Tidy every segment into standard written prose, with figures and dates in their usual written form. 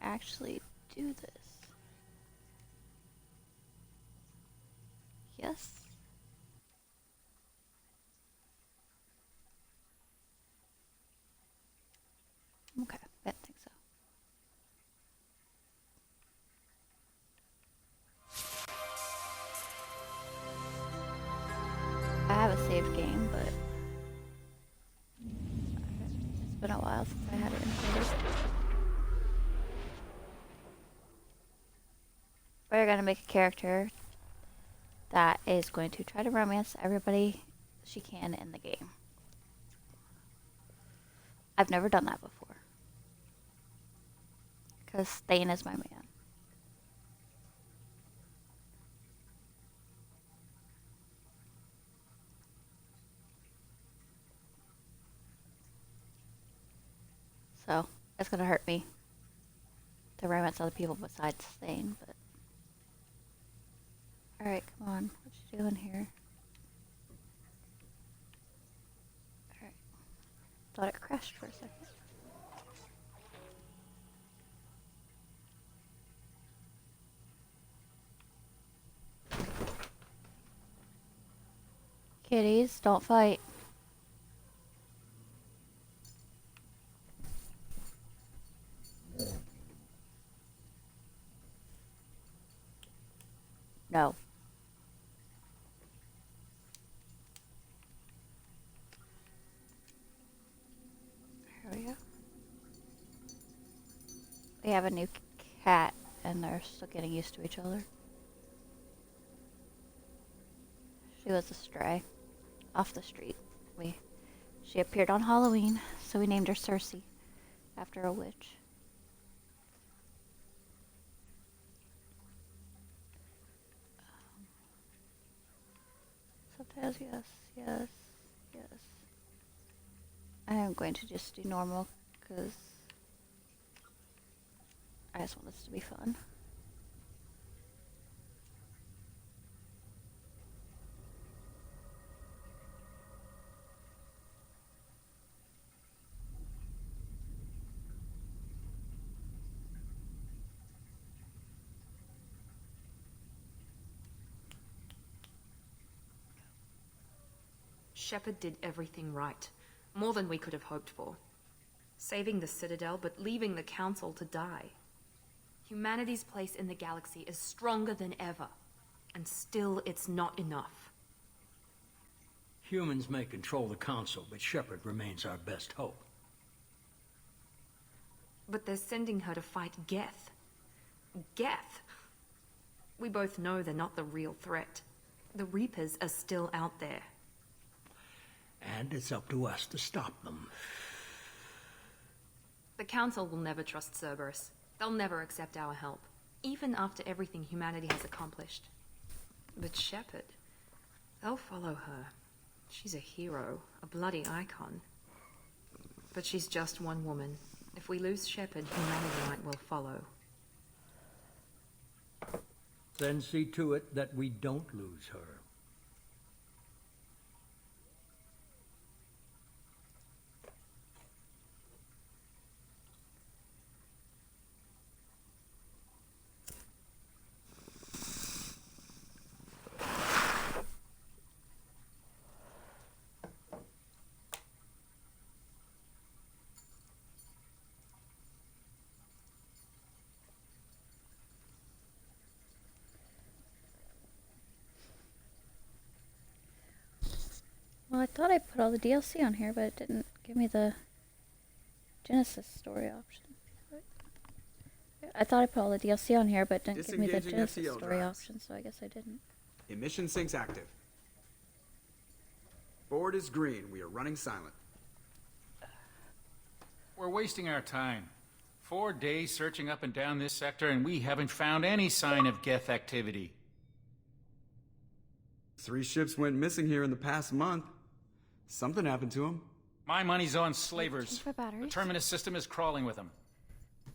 actually do this? Yes. Okay, I don't think so. I have a saved game, but it's been a while since I had it included. We're gonna make a character that is going to try to romance everybody she can in the game. I've never done that before. Because Thane is my man. So, it's gonna hurt me to romance other people besides Thane, but... Alright, come on. What you doing here? Alright. Thought it crashed for a second. Kitties, don't fight. No. Here we go. We have a new cat, and they're still getting used to each other. She was a stray. Off the street. She appeared on Halloween, so we named her Cersei, after a witch. Sometimes yes. I am going to just do normal, because I just want this to be fun. Shepard did everything right. More than we could have hoped for. Saving the Citadel, but leaving the Council to die. Humanity's place in the galaxy is stronger than ever. And still, it's not enough. Humans may control the Council, but Shepard remains our best hope. But they're sending her to fight Geth. Geth! We both know they're not the real threat. The Reapers are still out there. And it's up to us to stop them. The Council will never trust Cerberus. They'll never accept our help, even after everything humanity has accomplished. But Shepard, they'll follow her. She's a hero, a bloody icon. But she's just one woman. If we lose Shepard, humanity might well follow. Then see to it that we don't lose her. Well, I thought I put all the DLC on here, but it didn't give me the Genesis story option. I thought I put all the DLC on here, but it didn't give me the Genesis story option, so I guess I didn't. Emission sinks active. Board is green. We are running silent. We're wasting our time. 4 days searching up and down this sector, and we haven't found any sign of Geth activity. 3 ships went missing here in the past month. Something happened to them. My money's on slavers. Change my batteries. The Terminus system is crawling with them.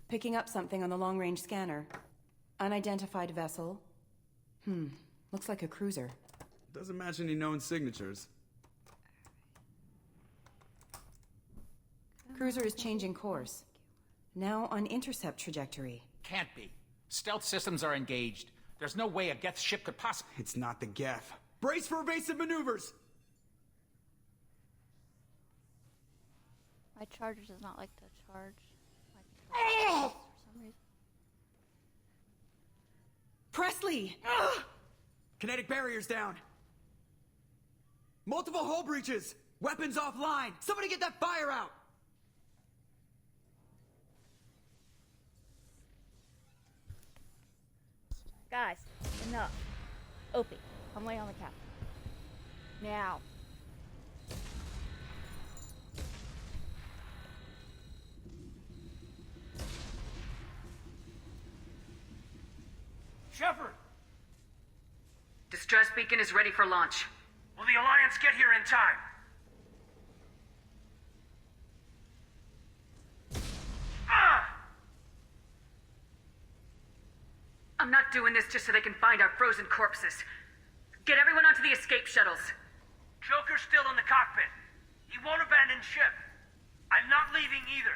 Picking up something on the long-range scanner. Unidentified vessel. Looks like a cruiser. Doesn't match any known signatures. Cruiser is changing course. Now on intercept trajectory. Can't be. Stealth systems are engaged. There's no way a Geth ship could possibly... It's not the Geth. Brace for evasive maneuvers! My charger does not like to charge. For some reason. Presley! Kinetic barriers down. Multiple hull breaches. Weapons offline. Somebody get that fire out. Guys, enough. Opie, come lay on the couch. Now. Shepard! Distress beacon is ready for launch. Will the Alliance get here in time? I'm not doing this just so they can find our frozen corpses. Get everyone onto the escape shuttles. Joker's still in the cockpit. He won't abandon ship. I'm not leaving either.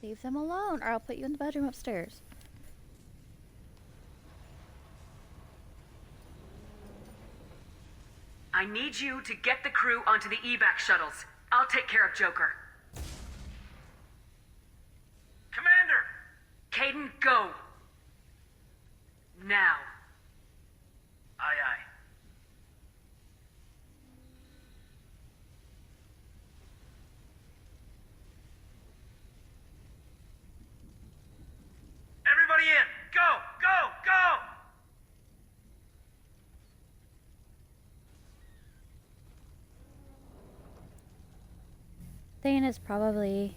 Leave them alone, or I'll put you in the bedroom upstairs. I need you to get the crew onto the evac shuttles. I'll take care of Joker. Commander! Caden, go. Now. Aye, aye. Everybody in! Go! Go! Go! Thane is probably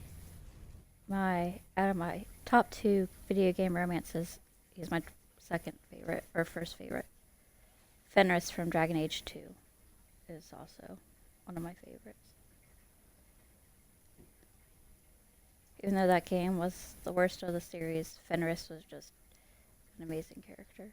out of my top 2 video game romances. He's my second favorite, or first favorite. Fenris from Dragon Age 2 is also one of my favorites. Even though that game was the worst of the series, Fenris was just an amazing character.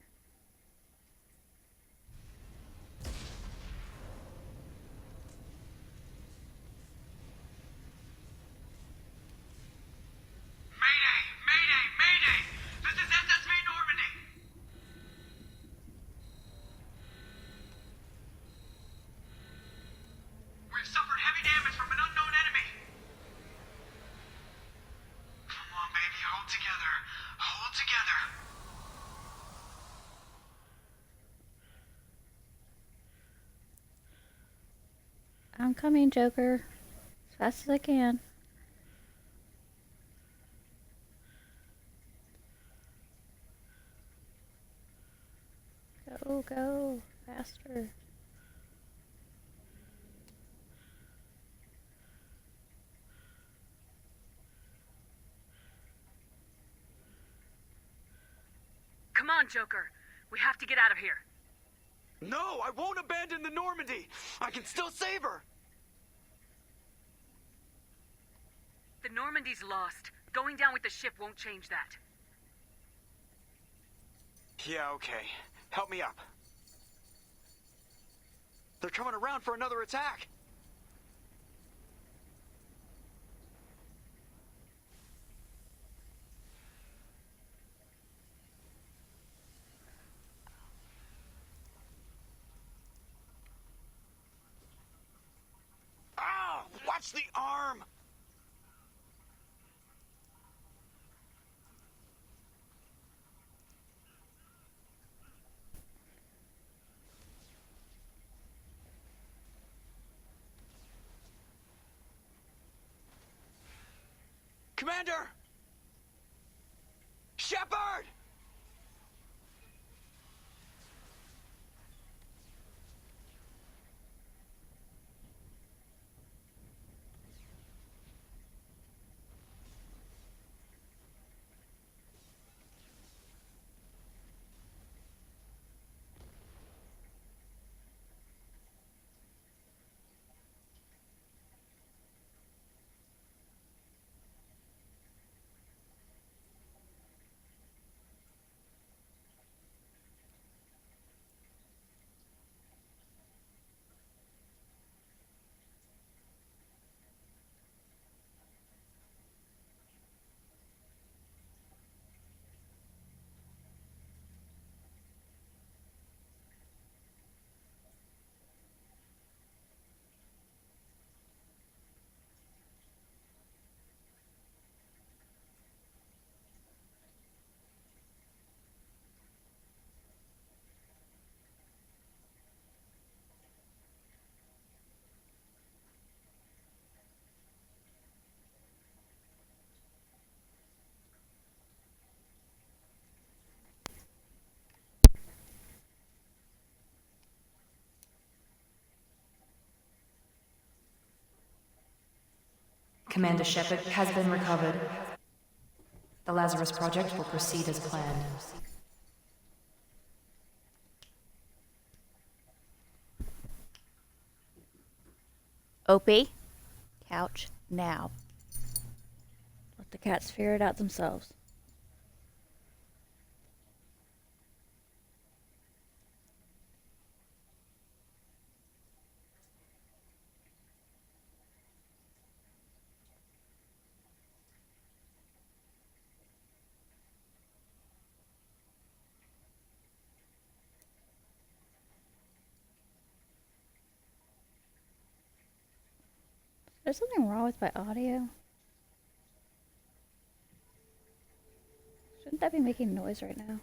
Mayday! Mayday! Mayday! This is SSV Normandy! We've suffered heavy damage from an unknown enemy. Come on, baby, hold together. Hold together. I'm coming, Joker. As fast as I can. Go, go, faster. Come on, Joker. We have to get out of here. No, I won't abandon the Normandy. I can still save her. The Normandy's lost. Going down with the ship won't change that. Yeah, okay. Help me up. They're coming around for another attack. Ah, watch the arm. Commander! Shepard! Commander Shepard has been recovered. The Lazarus Project will proceed as planned. Opie, couch now. Let the cats figure it out themselves. There's something wrong with my audio. Shouldn't that be making noise right now?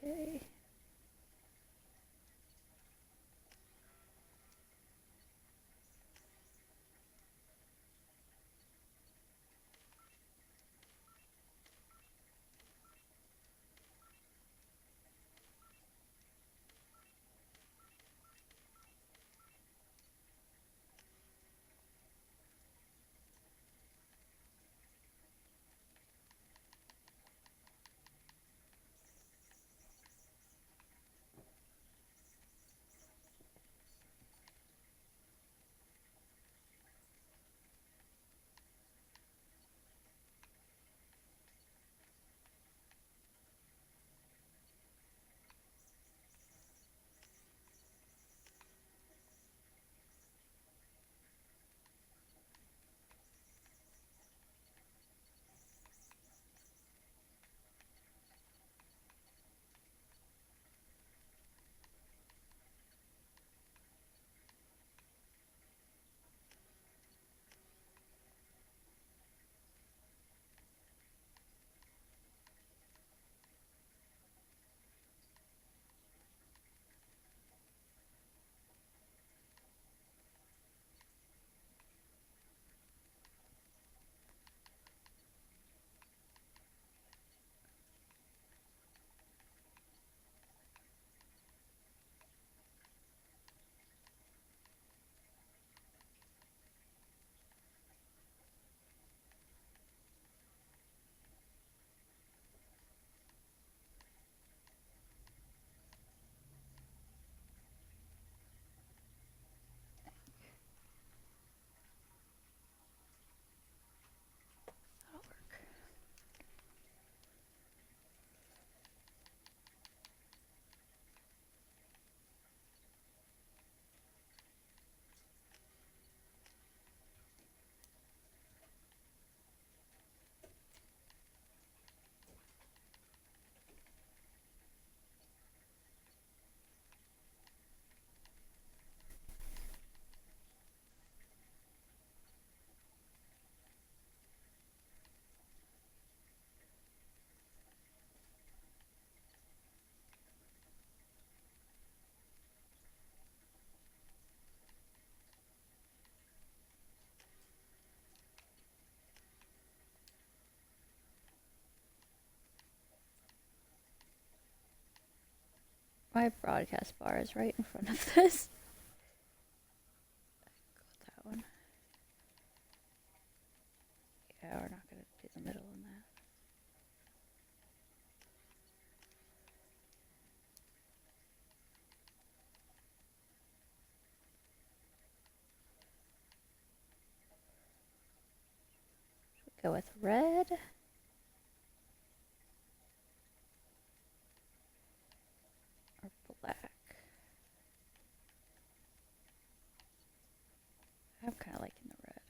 Okay. That'll work. My broadcast bar is right in front of this. Got that one. Yeah, we're not gonna do the middle on that. Go with red. Or black. I'm kind of liking the red.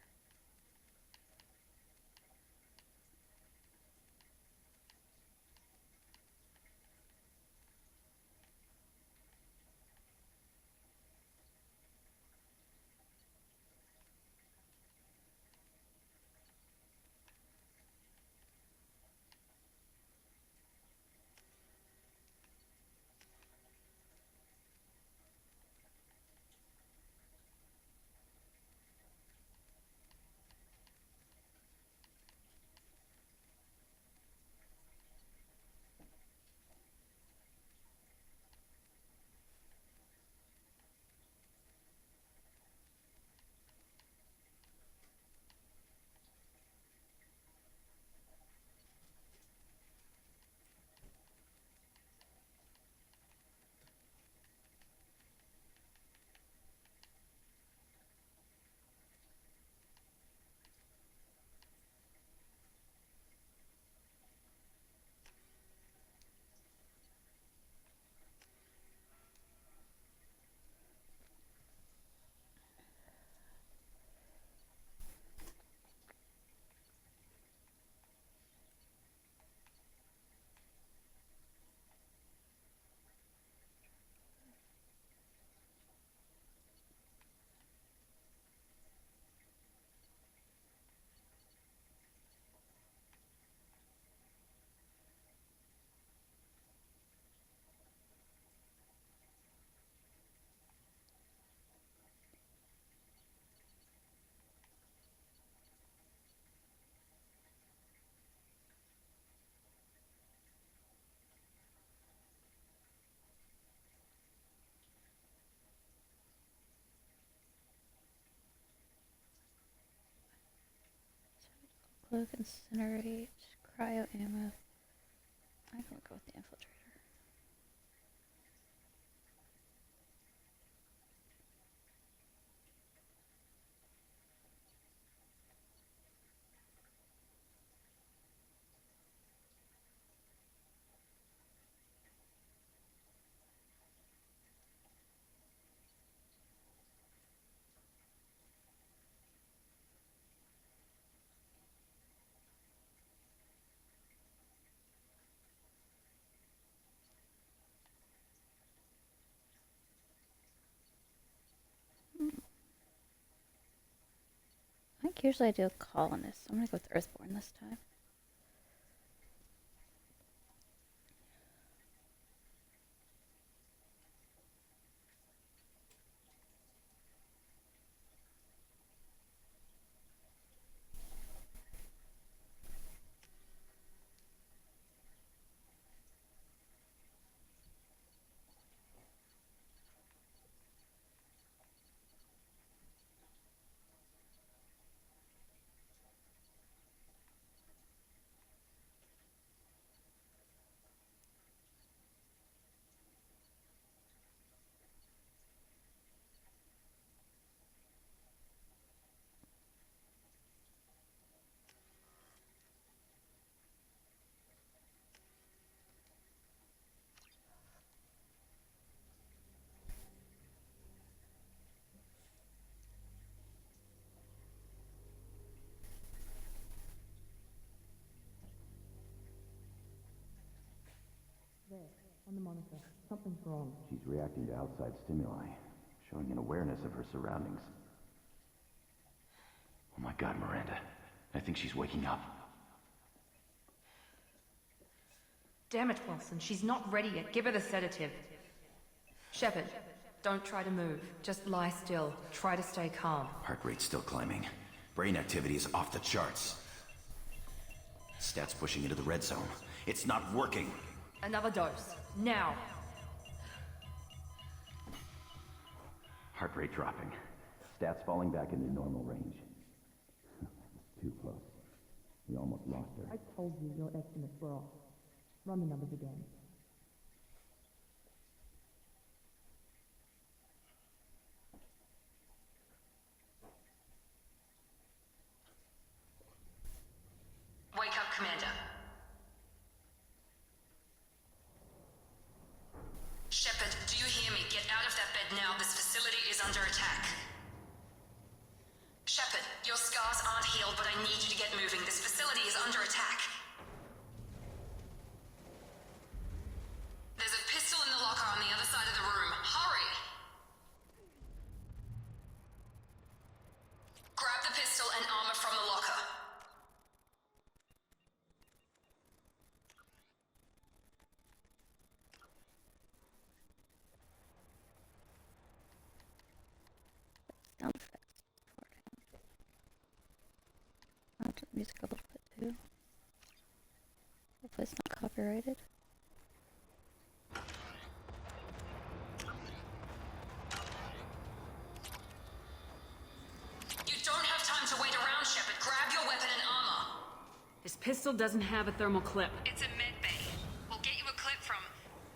Cloak, incinerate, cryo ammo. I'm gonna go with the infiltrator. I think usually I do a colonist. I'm gonna go with Earthborn this time. On the monitor. Something's wrong. She's reacting to outside stimuli, showing an awareness of her surroundings. Oh my God, Miranda. I think she's waking up. Damn it, Wilson. She's not ready yet. Give her the sedative. Shepard, don't try to move. Just lie still. Try to stay calm. Heart rate's still climbing. Brain activity is off the charts. Stats pushing into the red zone. It's not working. Another dose. Now. Heart rate dropping. Stats falling back into normal range. Too close. We almost lost her. I told you your estimates were off. Run the numbers again. Wake up, Commander. Shepard, do you hear me? Get out of that bed now. This facility is under attack. Shepard, your scars aren't healed, but I need you to get moving. This facility is under attack. There's a pistol in the locker on the other side of the room. Hurry! Grab the pistol and armor from the locker. Sound effects. I'll do music a little bit too. Hopefully it's not copyrighted. You don't have time to wait around, Shepard. Grab your weapon and armor. This pistol doesn't have a thermal clip. It's a med bay. We'll get you a clip from...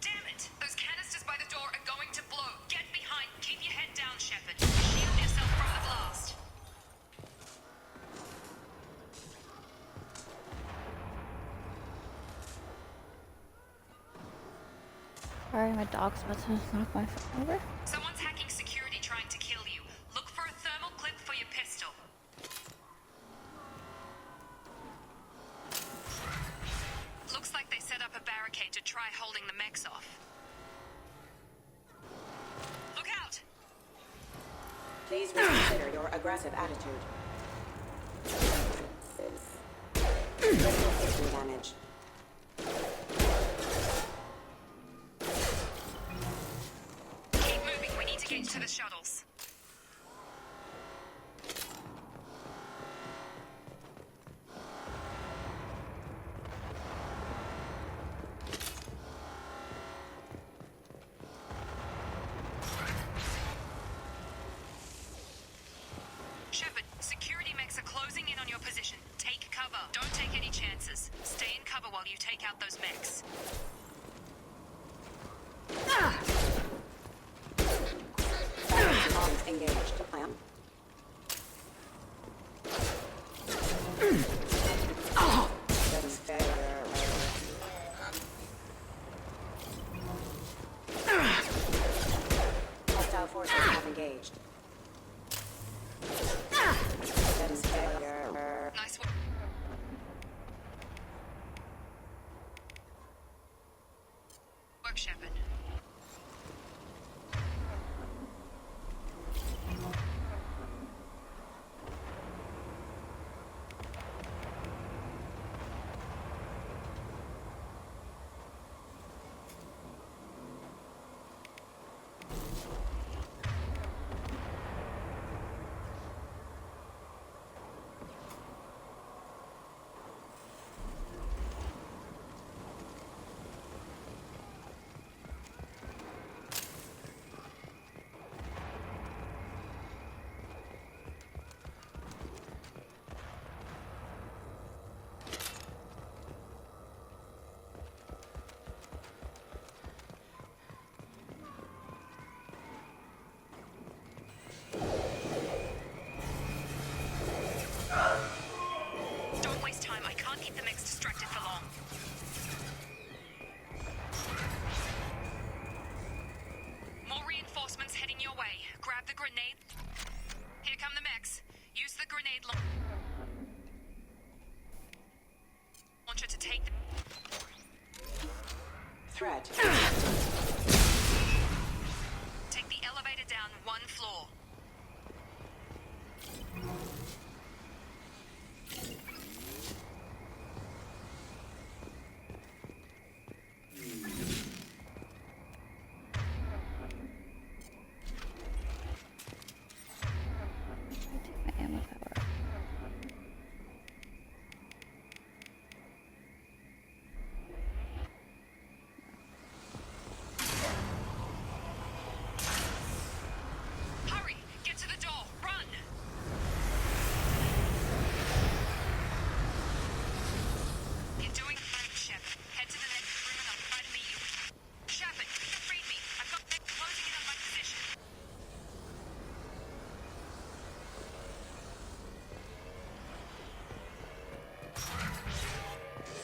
Damn it! Those canisters by the door are going to blow. Get behind. Keep your head down, Shepard. Shield yourself from the blast. Sorry, my dog's about to knock my phone over. Someone's hacking security trying to kill you. Look for a thermal clip for your pistol. Looks like they set up a barricade to try holding the mechs off. Look out! Please reconsider your aggressive attitude. Critical system damage. Keep moving. We need to get to the shuttles. Shepard, security mechs are closing in on your position. Take cover. defenses. Stay in cover while you take out those mechs. Arms engaged. I am. That is fair. Hostile forces have engaged. That is fair. Nice work. Work, Shepard. Don't waste time. I can't keep the mechs distracted for long. More reinforcements heading your way. Grab the grenade. Here come the mechs. Use the grenade launcher to take the... Threat. Take the elevator down one floor. Take my ammo power up. Hurry! Get to the door! Run! You're doing fine, Shep. Head to the next room and I'll try to meet you. Shepard, read me. I've got mech closing in on my position.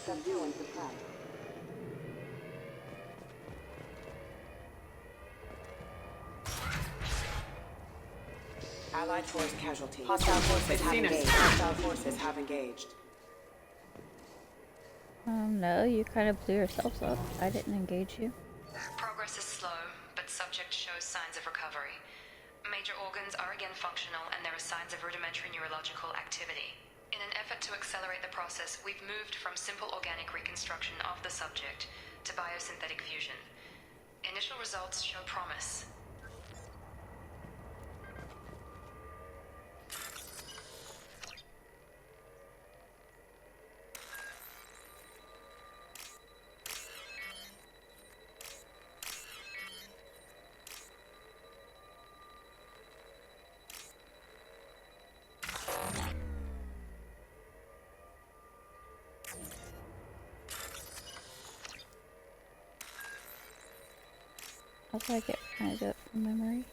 Subdue and suppress. Allied force casualty. Hostile forces have engaged. Hostile forces have engaged. No, you kind of blew yourselves up. I didn't engage you. Progress is slow, but subject shows signs of recovery. Major organs are again functional, and there are signs of rudimentary neurological activity. In an effort to accelerate the process, we've moved from simple organic reconstruction of the subject to biosynthetic fusion. Initial results show promise. Also, I get kind of do it from memory.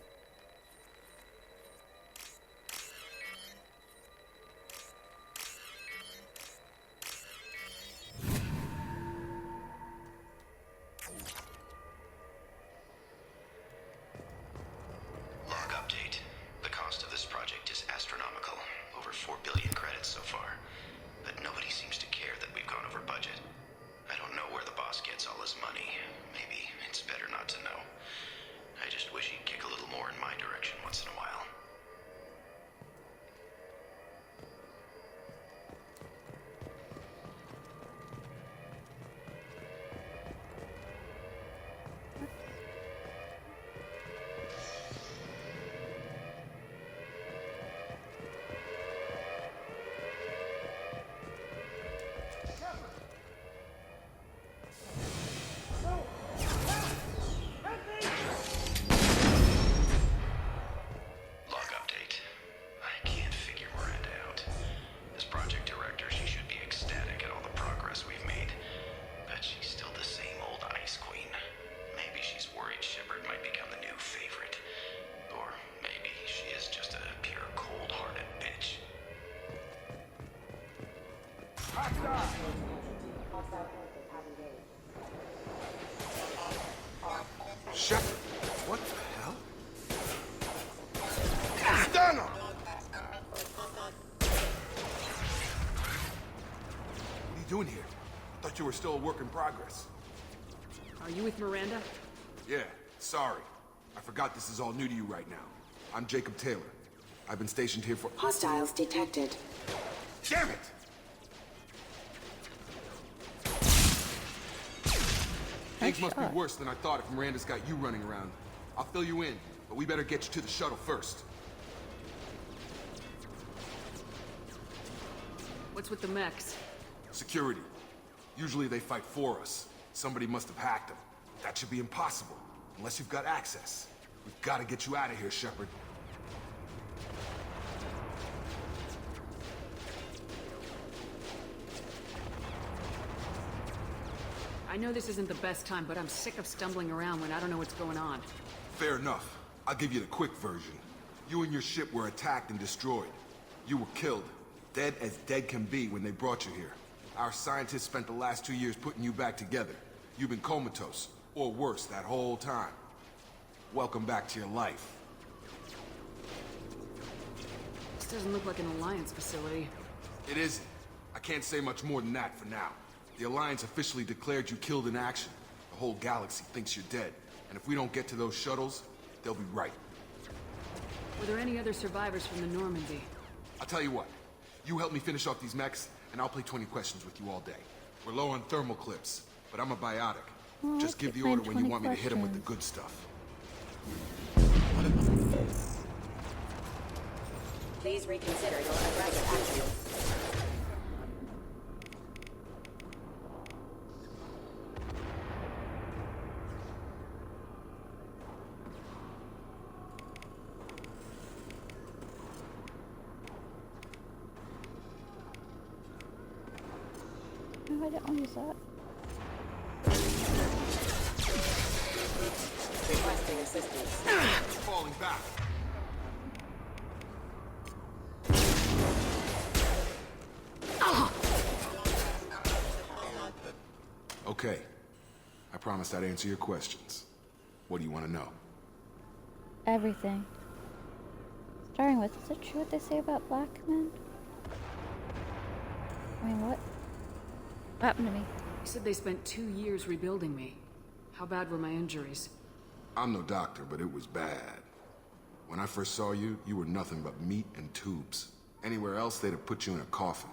Log update. The cost of this project is astronomical. Over 4 billion credits so far. But nobody seems to care that we've gone over budget. I don't know where the boss gets all his money. Maybe it's better not to know. I just wish he'd kick a little more in my direction once in a while. Thought you were still a work in progress. Are you with Miranda? Yeah, sorry. I forgot this is all new to you right now. I'm Jacob Taylor. I've been stationed here for— Hostiles detected. Damn it! Things must be worse than I thought if Miranda's got you running around. I'll fill you in, but we better get you to the shuttle first. What's with the mechs? Security. Usually they fight for us. Somebody must have hacked them. That should be impossible, unless you've got access. We've got to get you out of here, Shepard. I know this isn't the best time, but I'm sick of stumbling around when I don't know what's going on. Fair enough. I'll give you the quick version. You and your ship were attacked and destroyed. You were killed. Dead as dead can be when they brought you here. Our scientists spent the last 2 years putting you back together. You've been comatose, or worse, that whole time. Welcome back to your life. This doesn't look like an Alliance facility. It isn't. I can't say much more than that for now. The Alliance officially declared you killed in action. The whole galaxy thinks you're dead. And if we don't get to those shuttles, they'll be right. Were there any other survivors from the Normandy? I'll tell you what. You help me finish off these mechs, and I'll play 20 questions with you all day. We're low on thermal clips, but I'm a biotic. Oh, Just give the order when you want me to hit them with the good stuff. Please reconsider your aggressive actions. No, I don't want to use that. Requesting assistance. Falling back. Okay. I promised I'd answer your questions. What do you want to know? Everything. Starting with, is it true what they say about black men? I mean, what happened to me? You said they spent 2 years rebuilding me. How bad were my injuries? I'm no doctor, but it was bad. When I first saw you, you were nothing but meat and tubes. Anywhere else, they'd have put you in a coffin.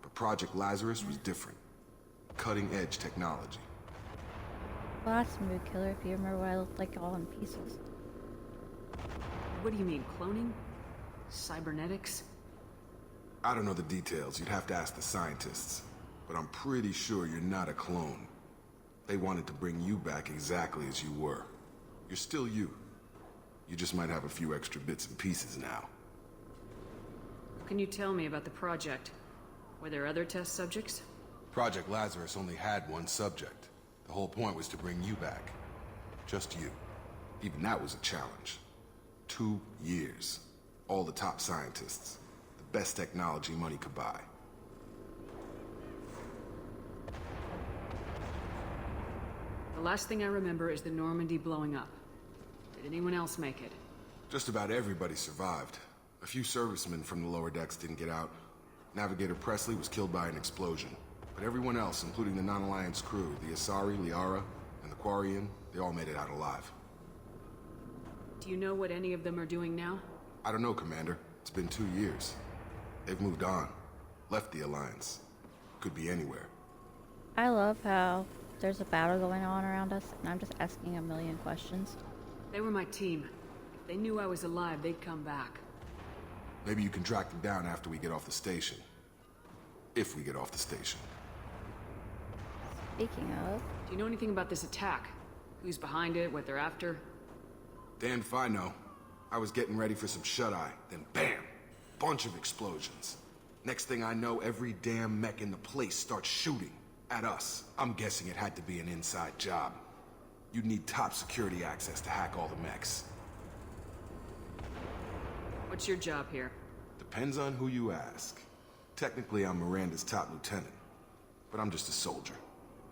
But Project Lazarus was different. Cutting-edge technology. Well, that's a mood killer if you remember what I looked like all in pieces. What do you mean, cloning? Cybernetics? I don't know the details. You'd have to ask the scientists. But I'm pretty sure you're not a clone. They wanted to bring you back exactly as you were. You're still you. You just might have a few extra bits and pieces now. What can you tell me about the project? Were there other test subjects? Project Lazarus only had one subject. The whole point was to bring you back. Just you. Even that was a challenge. 2 years. All the top scientists. The best technology money could buy. The last thing I remember is the Normandy blowing up. Did anyone else make it? Just about everybody survived. A few servicemen from the lower decks didn't get out. Navigator Presley was killed by an explosion. But everyone else, including the non-Alliance crew, the Asari, Liara, and the Quarian, they all made it out alive. Do you know what any of them are doing now? I don't know, Commander. It's been 2 years. They've moved on. Left the Alliance. Could be anywhere. I love how there's a battle going on around us, and I'm just asking a million questions. They were my team. If they knew I was alive, they'd come back. Maybe you can track them down after we get off the station. If we get off the station. Speaking of... Do you know anything about this attack? Who's behind it, what they're after? Damned if I know. I was getting ready for some shut-eye, then bam! Bunch of explosions. Next thing I know, every damn mech in the place starts shooting. At us. I'm guessing it had to be an inside job. You'd need top security access to hack all the mechs. What's your job here? Depends on who you ask. Technically, I'm Miranda's top lieutenant. But I'm just a soldier.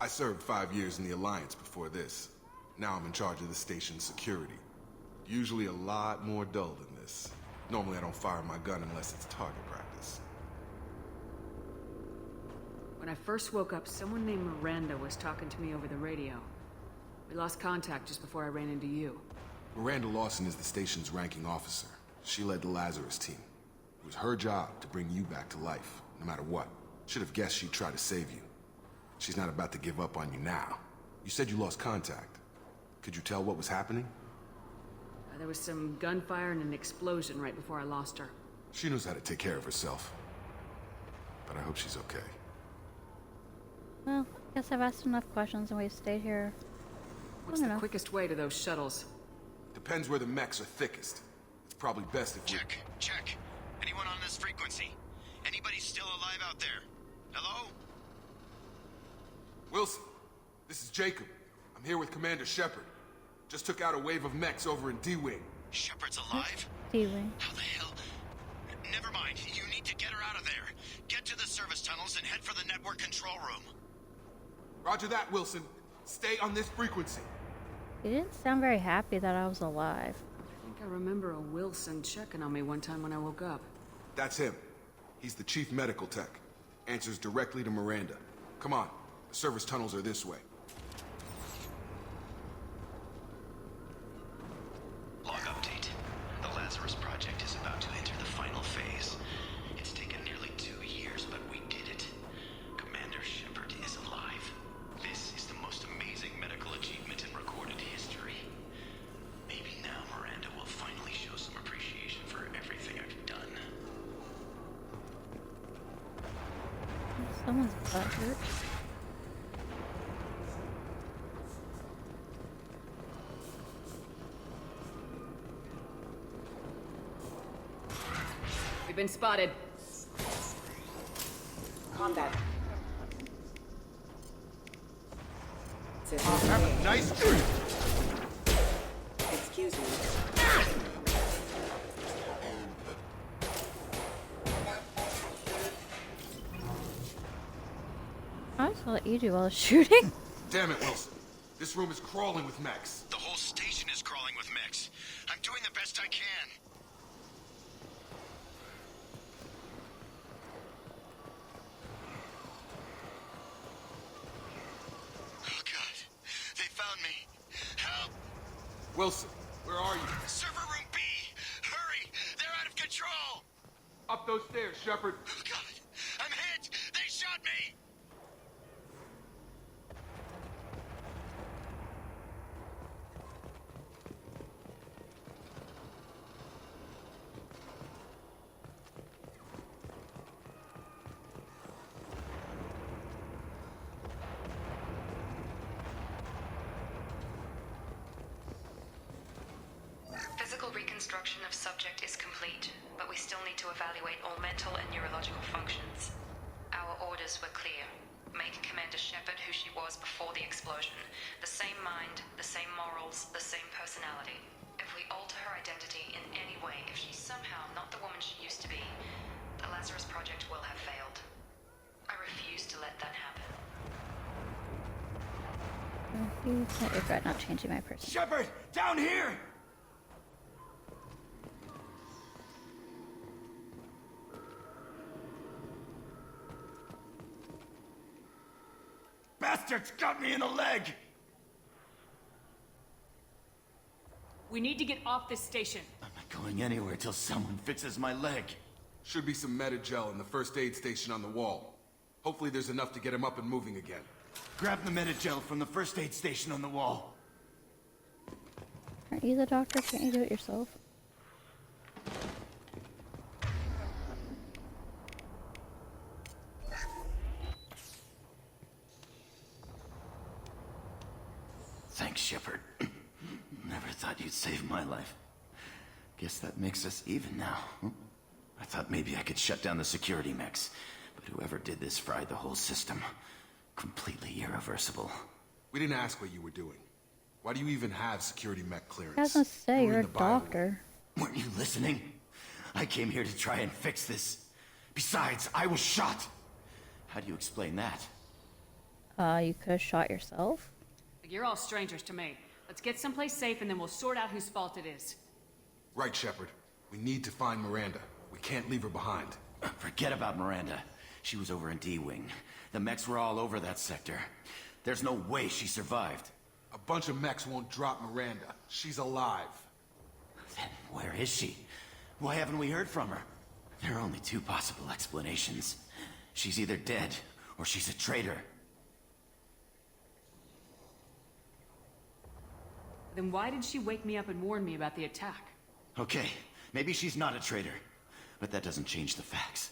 I served 5 years in the Alliance before this. Now I'm in charge of the station's security. Usually a lot more dull than this. Normally I don't fire my gun unless it's target practice. When I first woke up, someone named Miranda was talking to me over the radio. We lost contact just before I ran into you. Miranda Lawson is the station's ranking officer. She led the Lazarus team. It was her job to bring you back to life, no matter what. Should have guessed she'd try to save you. She's not about to give up on you now. You said you lost contact. Could you tell what was happening? There was some gunfire and an explosion right before I lost her. She knows how to take care of herself. But I hope she's okay. Well, I guess I've asked enough questions and we've stayed here. What's the quickest way to those shuttles? Depends where the mechs are thickest. It's probably best if we... Check. Anyone on this frequency? Anybody still alive out there? Hello? Wilson, this is Jacob. I'm here with Commander Shepard. Just took out a wave of mechs over in D-Wing. Shepard's alive? D-Wing. How the hell? Never mind. You need to get her out of there. Get to the service tunnels and head for the network control room. Roger that, Wilson. Stay on this frequency. He didn't sound very happy that I was alive. I think I remember a Wilson checking on me one time when I woke up. That's him. He's the chief medical tech. Answers directly to Miranda. Come on. The service tunnels are this way. Log update. The Lazarus Project is about to enter the final phase. It's taken nearly 2 years, but we did it. Commander Shepard is alive. This is the most amazing medical achievement in recorded history. Maybe now Miranda will finally show some appreciation for everything I've done. Someone's butt hurt. We've been spotted. Combat. Nice trip. Excuse me. I just let you do all the shooting. Damn it, Wilson. This room is crawling with mechs. The whole station is crawling with mechs. I'm doing the best I can. Oh, God. They found me. Help! Wilson, where are you? Server room B! Hurry! They're out of control! Up those stairs, Shepard. Oh, God! I'm hit! They shot me! Physical reconstruction of subject is complete, but we still need to evaluate all mental and neurological functions. Our orders were clear. Make Commander Shepard who she was before the explosion. The same mind, the same morals, the same personality. If we alter her identity in any way, if she's somehow not the woman she used to be, the Lazarus Project will have failed. I refuse to let that happen. I regret not changing my person. Shepard, down here! Bastards got me in the leg! We need to get off this station. I'm not going anywhere till someone fixes my leg. Should be some Metagel in the first aid station on the wall. Hopefully there's enough to get him up and moving again. Grab the Metagel from the first aid station on the wall. Aren't you the doctor? Can't you do it yourself? Thanks, Shepard. Never thought you'd save my life. Guess that makes us even now. I thought maybe I could shut down the security mechs, but whoever did this fried the whole system. Completely irreversible. We didn't ask what you were doing. Why do you even have security mech clearance? I was gonna say, You were you're in a the Bible. doctor. Weren't you listening? I came here to try and fix this. Besides, I was shot. How do you explain that? You could have shot yourself. You're all strangers to me. Let's get someplace safe and then we'll sort out whose fault it is. Right, Shepard. We need to find Miranda. We can't leave her behind. Forget about Miranda. She was over in D-Wing. The mechs were all over that sector. There's no way she survived. A bunch of mechs won't drop Miranda. She's alive. Then where is she? Why haven't we heard from her? There are only two possible explanations. She's either dead, or she's a traitor. Then why did she wake me up and warn me about the attack? Okay, maybe she's not a traitor, but that doesn't change the facts.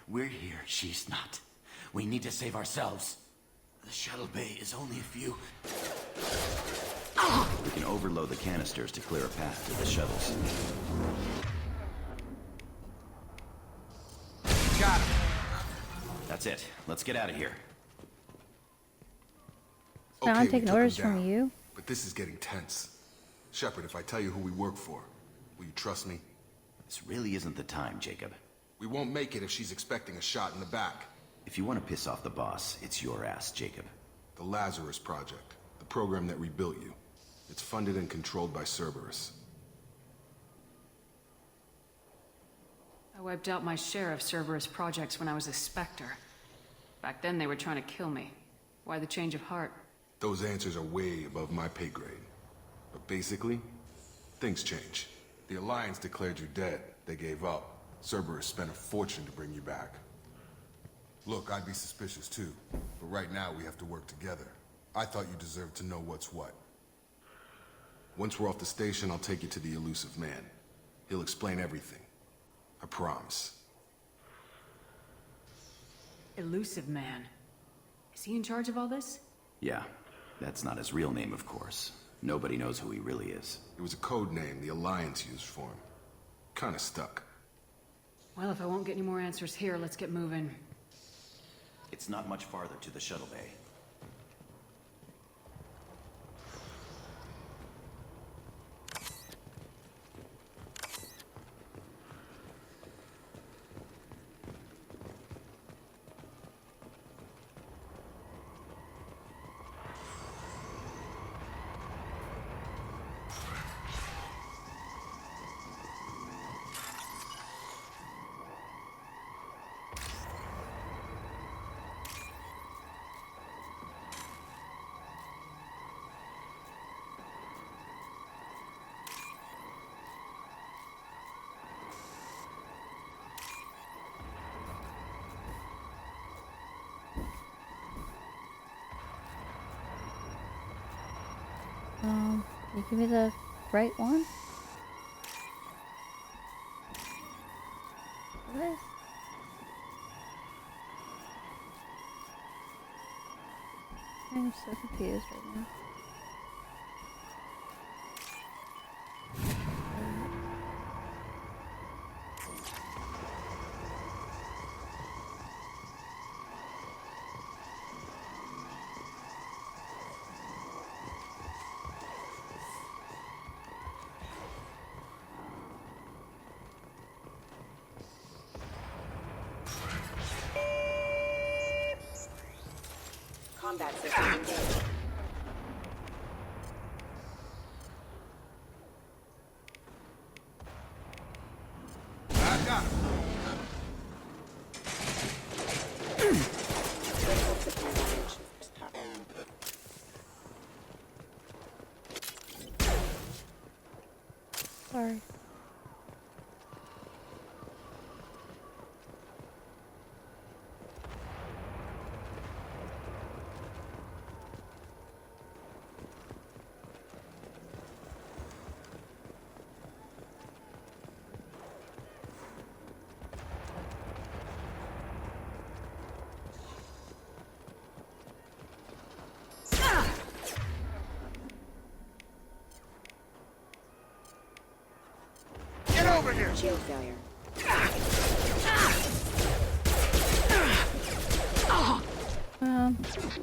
We're here, she's not. We need to save ourselves. The shuttle bay is only a few... We can overload the canisters to clear a path to the shuttles. Got him. That's it. Let's get out of here. Now I'm we taking took orders him from down, you. But this is getting tense. Shepard, if I tell you who we work for, will you trust me? This really isn't the time, Jacob. We won't make it if she's expecting a shot in the back. If you want to piss off the boss, it's your ass, Jacob. The Lazarus Project, the program that rebuilt you. It's funded and controlled by Cerberus. I wiped out my share of Cerberus projects when I was a Spectre. Back then they were trying to kill me. Why the change of heart? Those answers are way above my pay grade. But basically, things change. The Alliance declared you dead. They gave up. Cerberus spent a fortune to bring you back. Look, I'd be suspicious too, but right now we have to work together. I thought you deserved to know what's what. Once we're off the station, I'll take you to the elusive man. He'll explain everything. I promise. Elusive man. Is he in charge of all this? Yeah, that's not his real name, of course. Nobody knows who he really is. It was a code name the Alliance used for him. Kinda stuck. Well, if I won't get any more answers here, let's get moving. It's not much farther to the shuttle bay. Can you give me the right one? What? I'm so confused right now. Combat system engaged. I got him. Sorry. Get over here! Shield failure.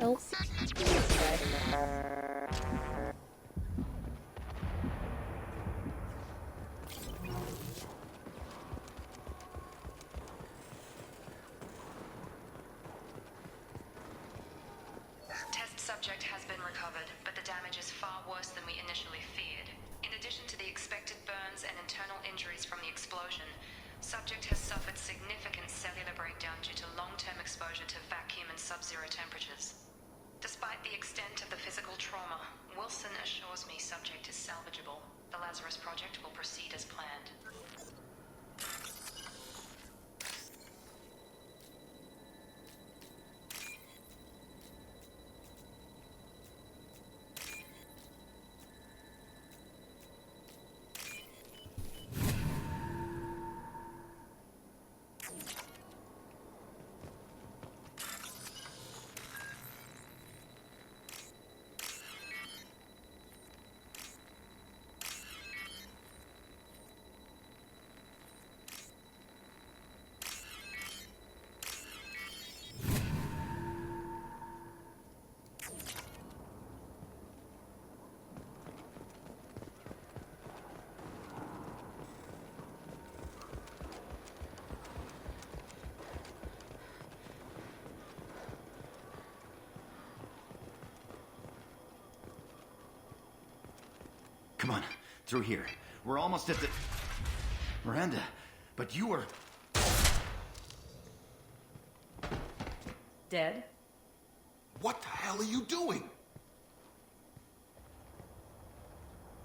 Help. Test subject has been recovered, but the damage is far worse than we initially feared. In addition to the expected burns and internal injuries from the explosion, subject has suffered significant cellular breakdown due to long-term exposure to vacuum and sub-zero informs me subject is salvageable. The Lazarus Project will proceed as planned. Come on, through here. We're almost at the... Miranda, but you were... Dead? What the hell are you doing?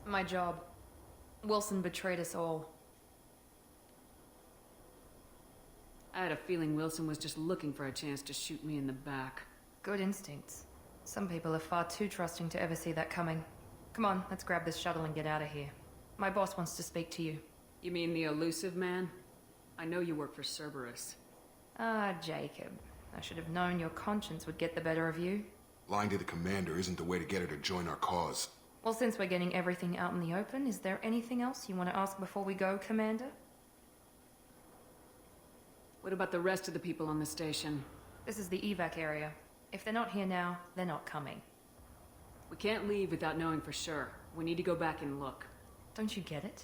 My job. Wilson betrayed us all. I had a feeling Wilson was just looking for a chance to shoot me in the back. Good instincts. Some people are far too trusting to ever see that coming. Come on, let's grab this shuttle and get out of here. My boss wants to speak to you. You mean the elusive man? I know you work for Cerberus. Ah, Jacob. I should have known your conscience would get the better of you. Lying to the commander isn't the way to get her to join our cause. Well, since we're getting everything out in the open, is there anything else you want to ask before we go, Commander? What about the rest of the people on the station? This is the evac area. If they're not here now, they're not coming. We can't leave without knowing for sure. We need to go back and look. Don't you get it?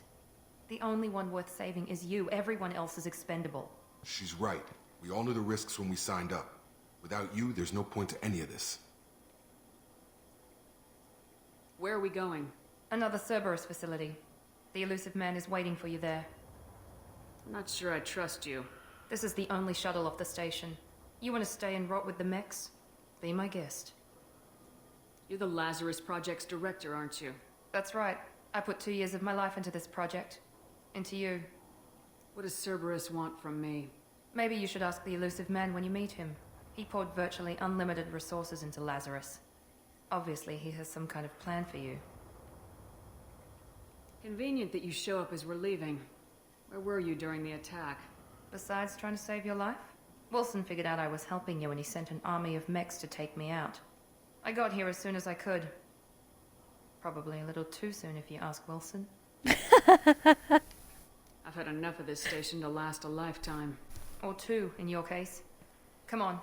The only one worth saving is you. Everyone else is expendable. She's right. We all knew the risks when we signed up. Without you, there's no point to any of this. Where are we going? Another Cerberus facility. The elusive man is waiting for you there. I'm not sure I trust you. This is the only shuttle off the station. You want to stay and rot with the mechs? Be my guest. You're the Lazarus Project's director, aren't you? That's right. I put 2 years of my life into this project. Into you. What does Cerberus want from me? Maybe you should ask the elusive man when you meet him. He poured virtually unlimited resources into Lazarus. Obviously, he has some kind of plan for you. Convenient that you show up as we're leaving. Where were you during the attack? Besides trying to save your life? Wilson figured out I was helping you and he sent an army of mechs to take me out. I got here as soon as I could. Probably a little too soon if you ask Wilson. I've had enough of this station to last a lifetime. Or 2, in your case. Come on.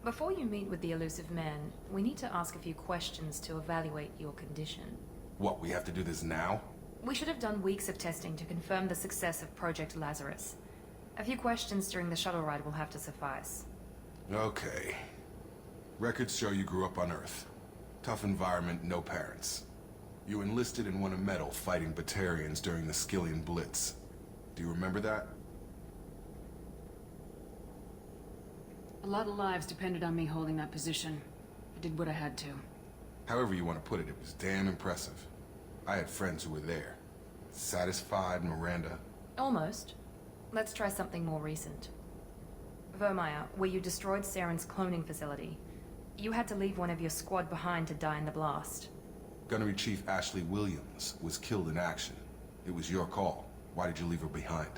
Before you meet with the elusive man, we need to ask a few questions to evaluate your condition. What, we have to do this now? We should have done weeks of testing to confirm the success of Project Lazarus. A few questions during the shuttle ride will have to suffice. Okay. Records show you grew up on Earth. Tough environment, no parents. You enlisted and won a medal fighting Batarians during the Skillian Blitz. Do you remember that? A lot of lives depended on me holding that position. I did what I had to. However you want to put it, it was damn impressive. I had friends who were there. Satisfied, Miranda? Almost. Let's try something more recent. Vermeer, where you destroyed Saren's cloning facility. You had to leave one of your squad behind to die in the blast. Gunnery Chief Ashley Williams was killed in action. It was your call. Why did you leave her behind?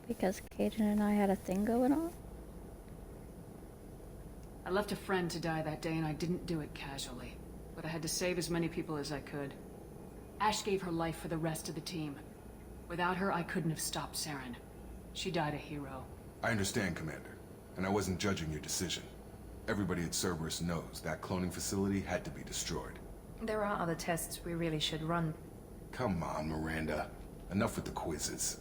Because Caden and I had a thing going on? I left a friend to die that day and I didn't do it casually. But I had to save as many people as I could. Ash gave her life for the rest of the team. Without her, I couldn't have stopped Saren. She died a hero. I understand, Commander. And I wasn't judging your decision. Everybody at Cerberus knows that cloning facility had to be destroyed. There are other tests we really should run. Come on, Miranda. Enough with the quizzes.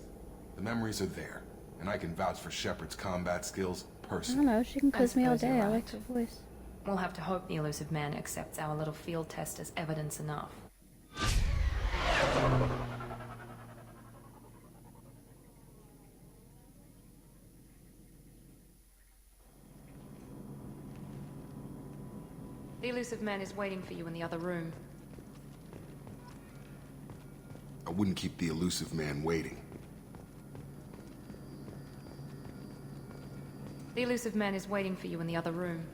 The memories are there. and I can vouch for Shepard's combat skills I personally. don't know, she can quiz me all suppose day. you're I right. like her voice. We'll have to hope the elusive man accepts our little field test as evidence enough. The elusive man is waiting for you in the other room. I wouldn't keep the elusive man waiting. The elusive man is waiting for you in the other room.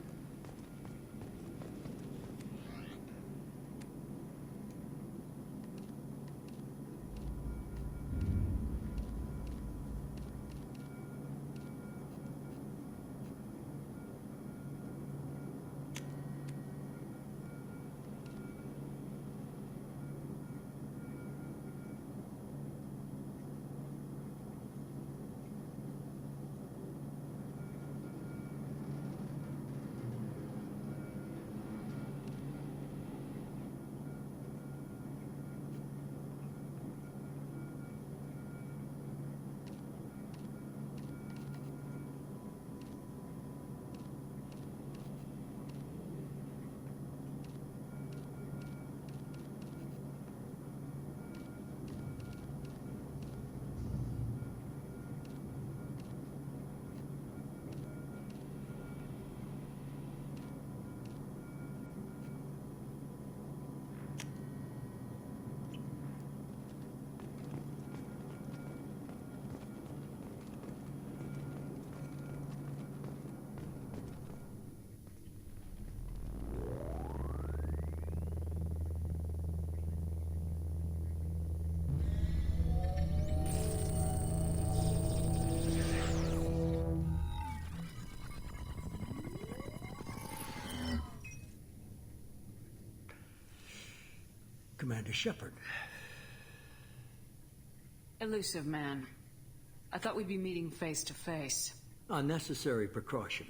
Commander Shepard. Elusive man. I thought we'd be meeting face to face. Unnecessary precaution.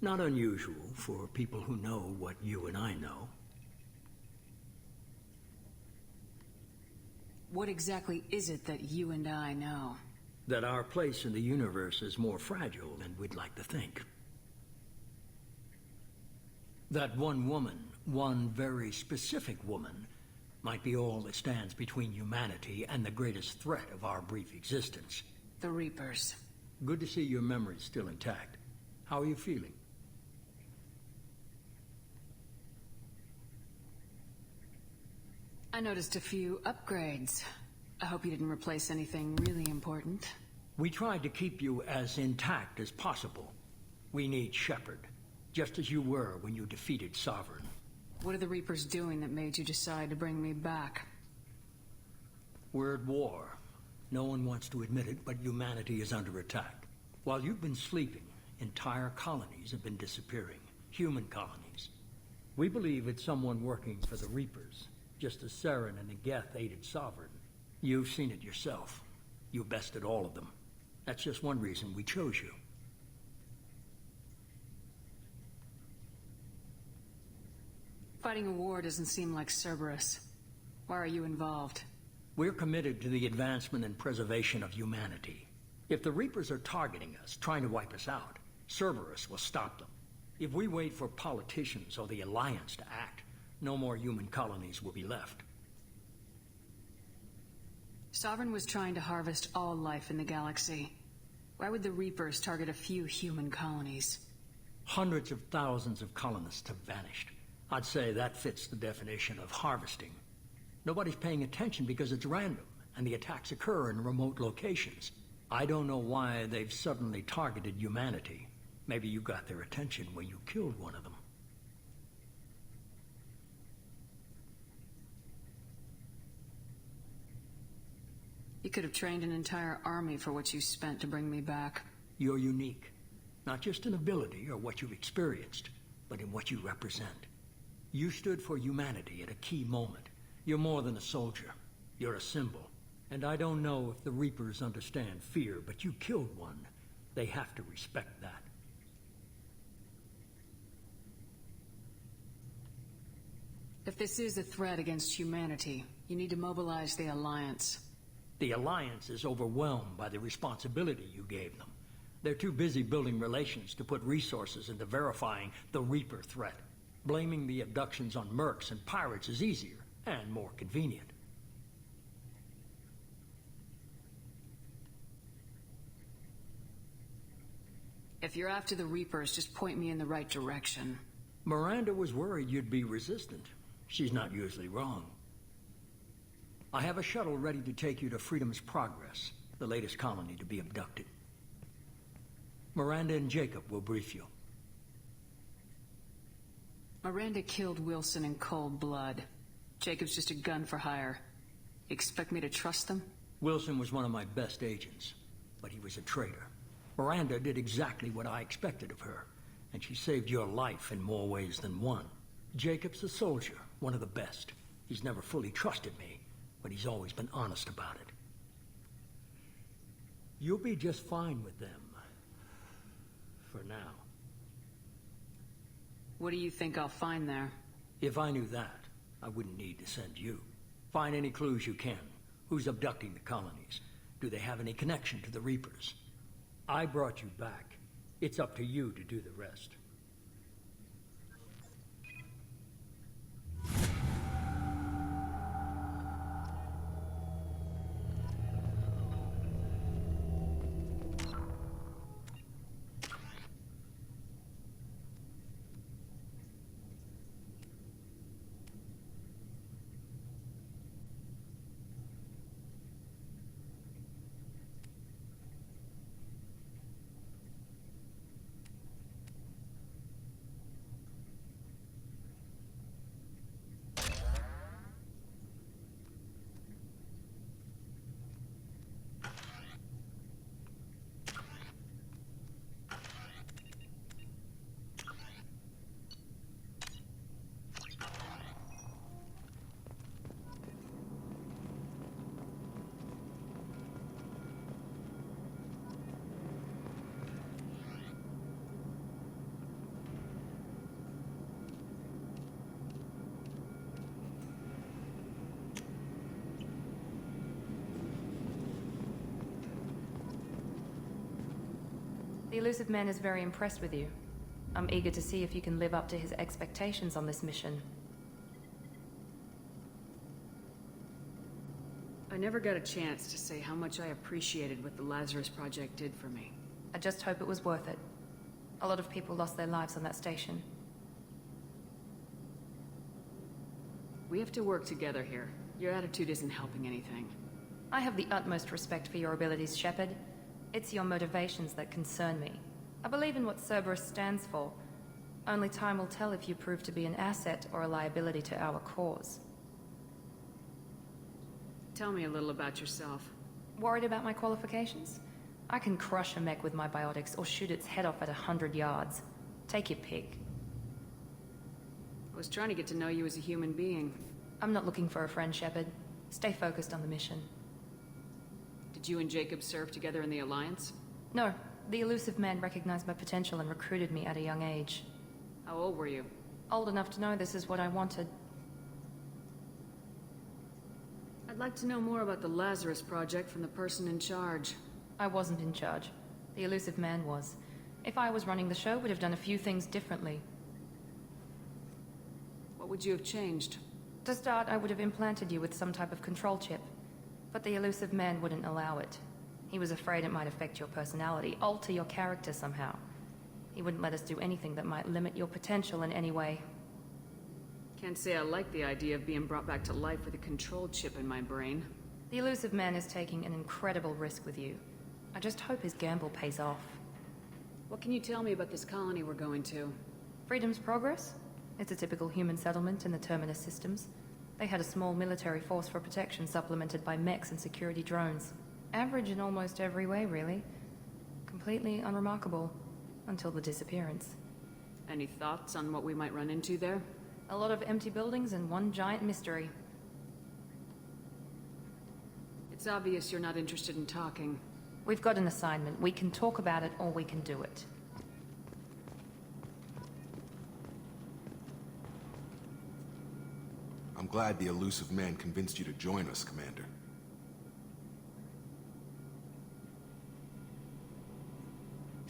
Not unusual for people who know what you and I know. What exactly is it that you and I know? That our place in the universe is more fragile than we'd like to think. That one woman, one very specific woman, might be all that stands between humanity and the greatest threat of our brief existence. The Reapers. Good to see your memory's still intact. How are you feeling? I noticed a few upgrades. I hope you didn't replace anything really important. We tried to keep you as intact as possible. We need Shepard, just as you were when you defeated Sovereign. What are the Reapers doing that made you decide to bring me back? We're at war. No one wants to admit it, but humanity is under attack. While you've been sleeping, entire colonies have been disappearing. Human colonies. We believe it's someone working for the Reapers, just as Saren and the Geth aided Sovereign. You've seen it yourself. You bested all of them. That's just one reason we chose you. Fighting a war doesn't seem like Cerberus. Why are you involved? We're committed to the advancement and preservation of humanity. If the Reapers are targeting us, trying to wipe us out, Cerberus will stop them. If we wait for politicians or the Alliance to act, no more human colonies will be left. Sovereign was trying to harvest all life in the galaxy. Why would the Reapers target a few human colonies? Hundreds of thousands of colonists have vanished. I'd say that fits the definition of harvesting. Nobody's paying attention because it's random, and the attacks occur in remote locations. I don't know why they've suddenly targeted humanity. Maybe you got their attention when you killed one of them. You could have trained an entire army for what you spent to bring me back. You're unique. Not just in ability or what you've experienced, but in what you represent. You stood for humanity at a key moment. You're more than a soldier. You're a symbol. And I don't know if the Reapers understand fear, but you killed one. They have to respect that. If this is a threat against humanity, you need to mobilize the Alliance. The Alliance is overwhelmed by the responsibility you gave them. They're too busy building relations to put resources into verifying the Reaper threat. Blaming the abductions on mercs and pirates is easier and more convenient. If you're after the Reapers, just point me in the right direction. Miranda was worried you'd be resistant. She's not usually wrong. I have a shuttle ready to take you to Freedom's Progress, the latest colony to be abducted. Miranda and Jacob will brief you. Miranda killed Wilson in cold blood. Jacob's just a gun for hire. You expect me to trust them? Wilson was one of my best agents, but he was a traitor. Miranda did exactly what I expected of her, and she saved your life in more ways than one. Jacob's a soldier, one of the best. He's never fully trusted me, but he's always been honest about it. You'll be just fine with them. For now. What do you think I'll find there? If I knew that, I wouldn't need to send you. Find any clues you can. Who's abducting the colonies? Do they have any connection to the Reapers? I brought you back. It's up to you to do the rest. The elusive man is very impressed with you. I'm eager to see if you can live up to his expectations on this mission. I never got a chance to say how much I appreciated what the Lazarus Project did for me. I just hope it was worth it. A lot of people lost their lives on that station. We have to work together here. Your attitude isn't helping anything. I have the utmost respect for your abilities, Shepard. It's your motivations that concern me. I believe in what Cerberus stands for. Only time will tell if you prove to be an asset or a liability to our cause. Tell me a little about yourself. Worried about my qualifications? I can crush a mech with my biotics or shoot its head off at 100 yards. Take your pick. I was trying to get to know you as a human being. I'm not looking for a friend, Shepard. Stay focused on the mission. Did you and Jacob serve together in the Alliance? No. The elusive man recognized my potential and recruited me at a young age. How old were you? Old enough to know this is what I wanted. I'd like to know more about the Lazarus Project from the person in charge. I wasn't in charge. The elusive man was. If I was running the show, would have done a few things differently. What would you have changed? To start, I would have implanted you with some type of control chip. But the elusive man wouldn't allow it. He was afraid it might affect your personality, alter your character somehow. He wouldn't let us do anything that might limit your potential in any way. Can't say I like the idea of being brought back to life with a control chip in my brain. The elusive man is taking an incredible risk with you. I just hope his gamble pays off. What can you tell me about this colony we're going to? Freedom's Progress? It's a typical human settlement in the Terminus systems. They had a small military force for protection supplemented by mechs and security drones. Average in almost every way, really. Completely unremarkable. Until the disappearance. Any thoughts on what we might run into there? A lot of empty buildings and one giant mystery. It's obvious you're not interested in talking. We've got an assignment. We can talk about it or we can do it. I'm glad the elusive man convinced you to join us, Commander.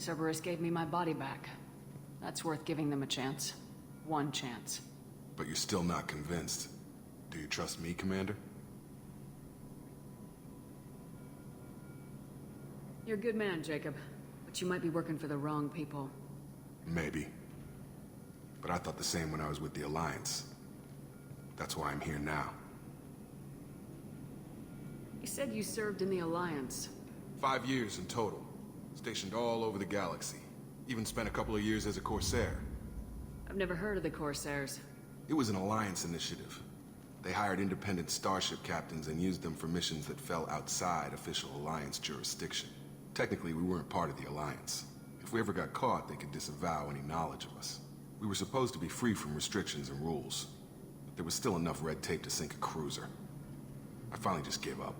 Cerberus gave me my body back. That's worth giving them a chance. One chance. But you're still not convinced. Do you trust me, Commander? You're a good man, Jacob. But you might be working for the wrong people. Maybe. But I thought the same when I was with the Alliance. That's why I'm here now. You said you served in the Alliance. 5 years in total. Stationed all over the galaxy. Even spent a couple of years as a Corsair. I've never heard of the Corsairs. It was an Alliance initiative. They hired independent starship captains and used them for missions that fell outside official Alliance jurisdiction. Technically, we weren't part of the Alliance. If we ever got caught, they could disavow any knowledge of us. We were supposed to be free from restrictions and rules. But there was still enough red tape to sink a cruiser. I finally just gave up.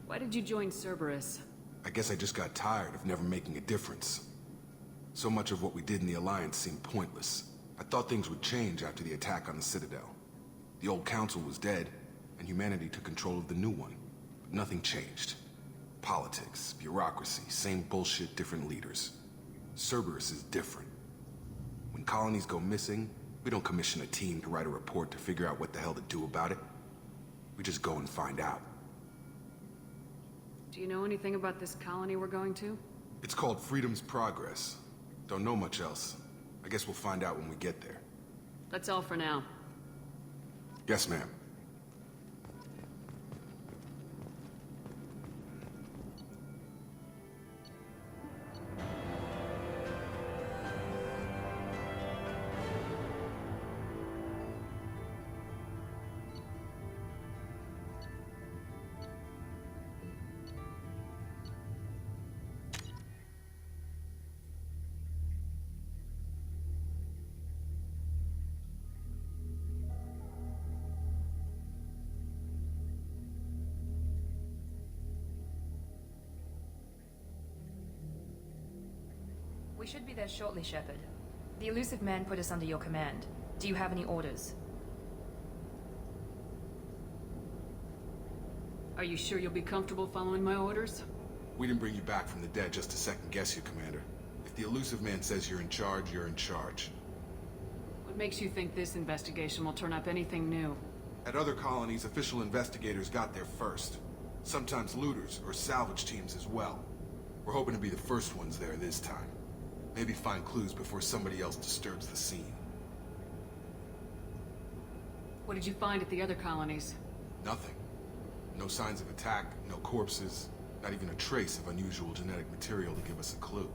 Why did you join Cerberus? I guess I just got tired of never making a difference. So much of what we did in the Alliance seemed pointless. I thought things would change after the attack on the Citadel. The old council was dead, and humanity took control of the new one. But nothing changed. Politics, bureaucracy, same bullshit, different leaders. Cerberus is different. When colonies go missing, we don't commission a team to write a report to figure out what the hell to do about it. We just go and find out. Do you know anything about this colony we're going to? It's called Freedom's Progress. Don't know much else. I guess we'll find out when we get there. That's all for now. Yes, ma'am. We should be there shortly, Shepard. The elusive man put us under your command. Do you have any orders? Are you sure you'll be comfortable following my orders? We didn't bring you back from the dead just to second guess you, Commander. If the elusive man says you're in charge, you're in charge. What makes you think this investigation will turn up anything new? At other colonies, official investigators got there first. Sometimes looters or salvage teams as well. We're hoping to be the first ones there this time. Maybe find clues before somebody else disturbs the scene. What did you find at the other colonies? Nothing. No signs of attack, no corpses, not even a trace of unusual genetic material to give us a clue.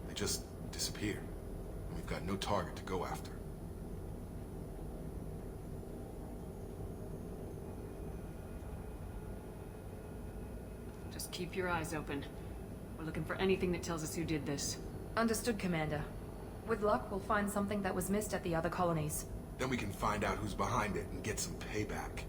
They just disappear, and we've got no target to go after. Just keep your eyes open. We're looking for anything that tells us who did this. Understood, Commander. With luck, we'll find something that was missed at the other colonies. Then we can find out who's behind it and get some payback.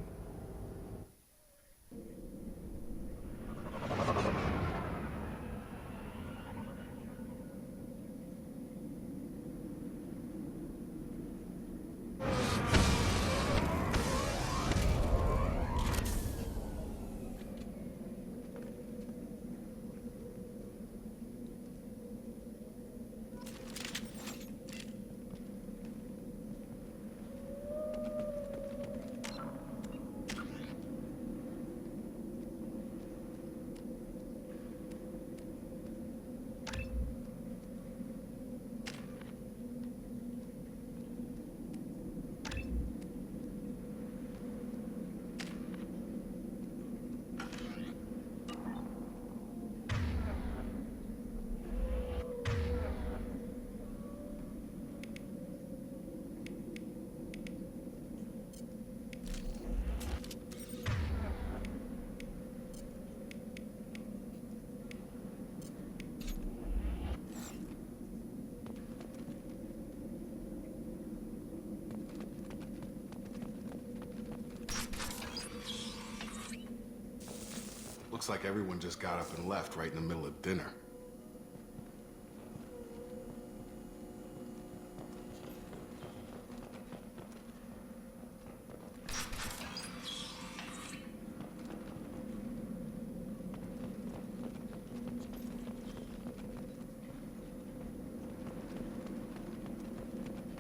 Looks like everyone just got up and left right in the middle of dinner.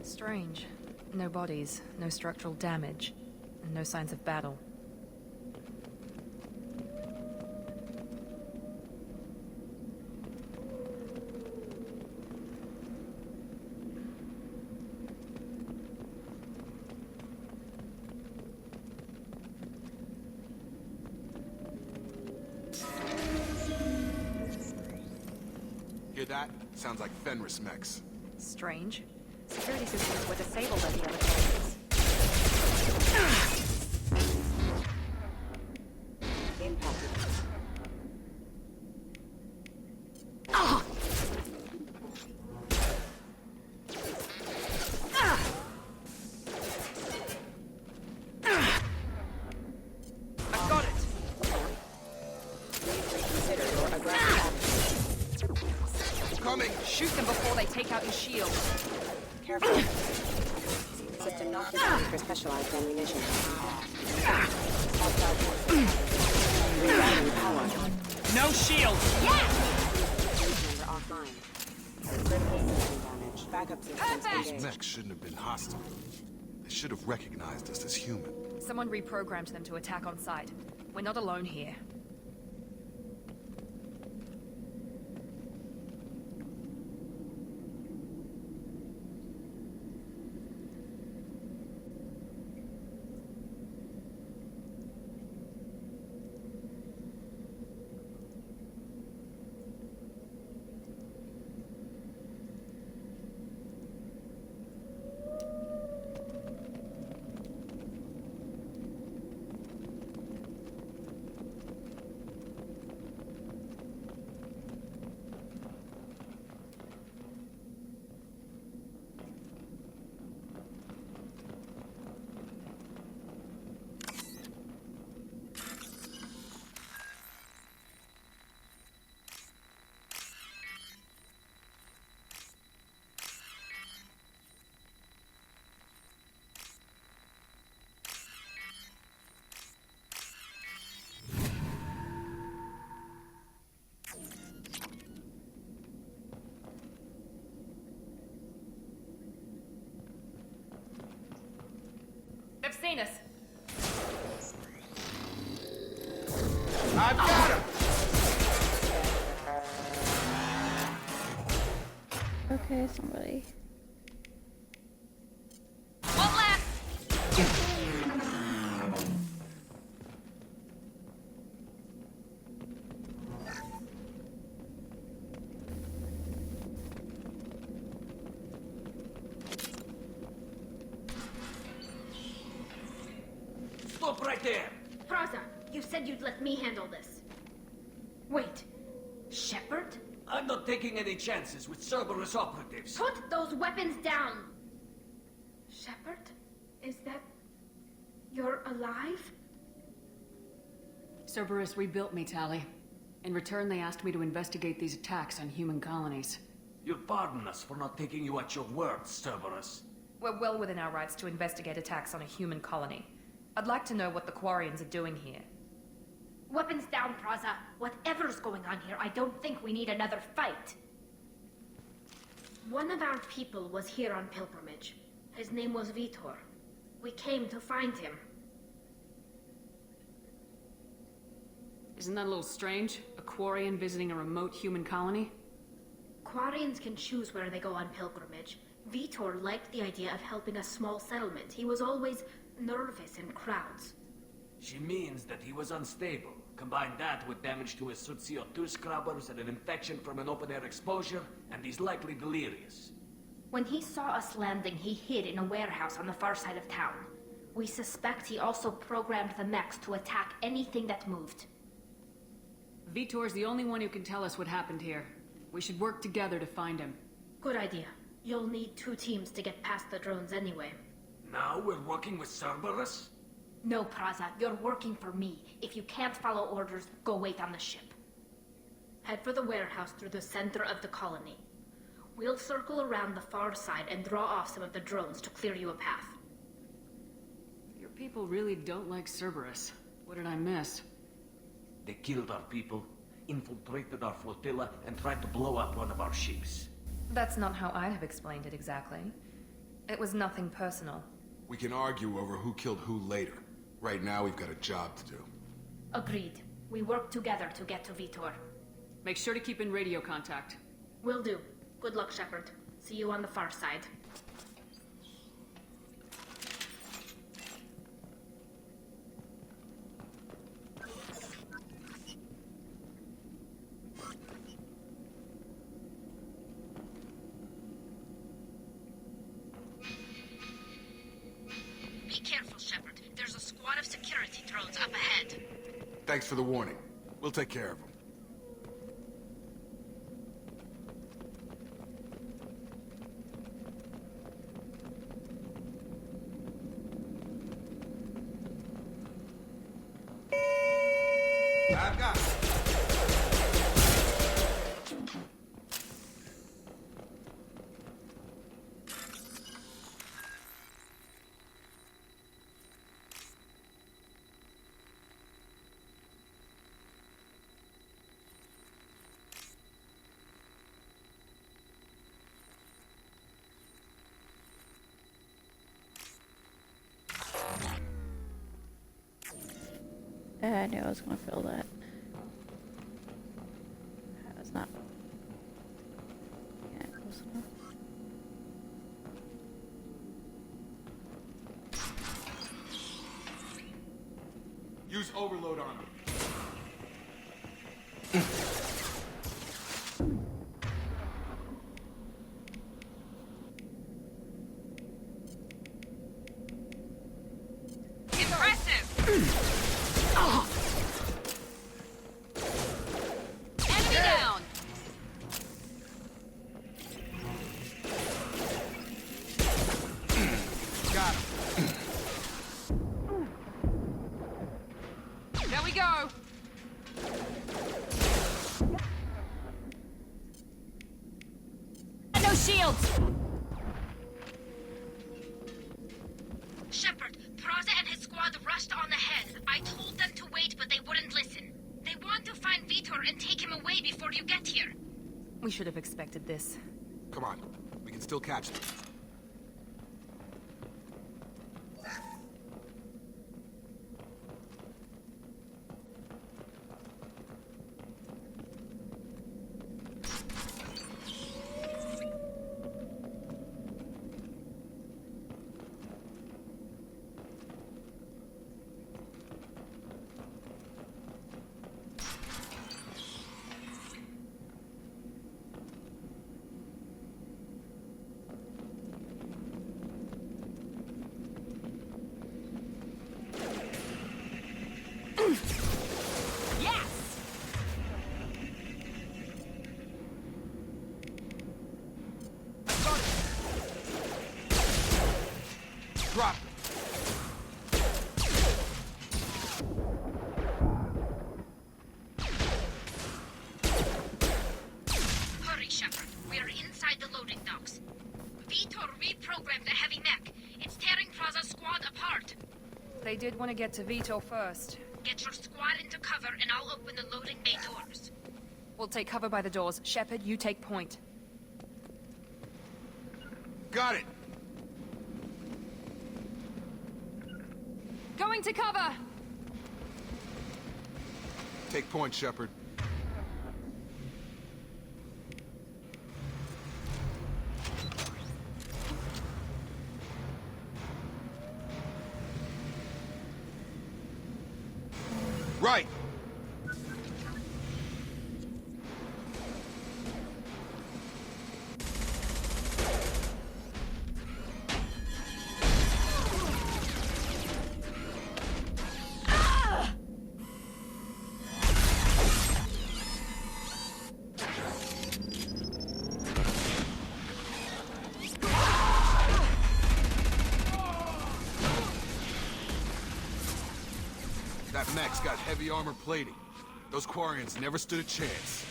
Strange. No bodies, no structural damage, and no signs of battle. Hear that? Sounds like Fenris mechs. Strange. Security systems were disabled at the other places. Impacted. I got it! Please reconsider your aggressive action. Coming! Shoot them before they take out your shield. Careful. System not designed for specialized ammunition. Hostile forces. Rerouting power. No shield! Member offline. Critical system damage. Backup systems Those engaged. mechs shouldn't have been hostile. They should have recognized us as human. Someone reprogrammed them to attack on sight. We're not alone here. They've seen us. I've got him! Okay, somebody. One left! Stop right there! Praza, you said you'd let me handle this. Wait, Shepard? I'm not taking any chances with Cerberus operatives. Put those weapons down! Shepard? Is that... you're alive? Cerberus rebuilt me, Tali. In return, they asked me to investigate these attacks on human colonies. You'll pardon us for not taking you at your word, Cerberus. We're well within our rights to investigate attacks on a human colony. I'd like to know what the Quarians are doing here. Weapons down, Praza. Whatever's going on here, I don't think we need another fight. One of our people was here on pilgrimage. His name was Vitor. We came to find him. Isn't that a little strange? A Quarian visiting a remote human colony? Quarians can choose where they go on pilgrimage. Vitor liked the idea of helping a small settlement. He was always nervous in crowds. She means that he was unstable. Combine that with damage to his CO2 scrubbers and an infection from an open-air exposure, and he's likely delirious. When he saw us landing, he hid in a warehouse on the far side of town. We suspect he also programmed the mechs to attack anything that moved. Vitor's the only one who can tell us what happened here. We should work together to find him. Good idea. You'll need 2 teams to get past the drones anyway. Now we're working with Cerberus? No, Praza, you're working for me. If you can't follow orders, go wait on the ship. Head for the warehouse through the center of the colony. We'll circle around the far side and draw off some of the drones to clear you a path. Your people really don't like Cerberus. What did I miss? They killed our people, infiltrated our flotilla, and tried to blow up one of our ships. That's not how I'd have explained it exactly. It was nothing personal. We can argue over who killed who later. Right now, we've got a job to do. Agreed. We work together to get to Vitor. Make sure to keep in radio contact. Will do. Good luck, Shepard. See you on the far side. Be careful, Shepard. There's a squad of security drones up ahead. Thanks for the warning. We'll take care of them. I've got it. I knew I was gonna feel that. That was not. Yeah, close enough. Use overload on them. Enemy down! Got him. There we go! No shields! Shepard, Praza and his squad rushed on ahead. I told them to wait, but they wouldn't listen. They want to find Vitor and take him away before you get here. We should have expected this. Come on. We can still catch them. Drop it. Hurry, Shepard. We are inside the loading docks. Vitor reprogrammed the heavy mech. It's tearing Praza's squad apart. They did want to get to Vitor first. Get your squad into cover and I'll open the loading bay doors. We'll take cover by the doors. Shepard, you take point. Got it. Going to cover! Take point, Shepard. Right. That mech's got heavy armor plating. Those Quarians never stood a chance.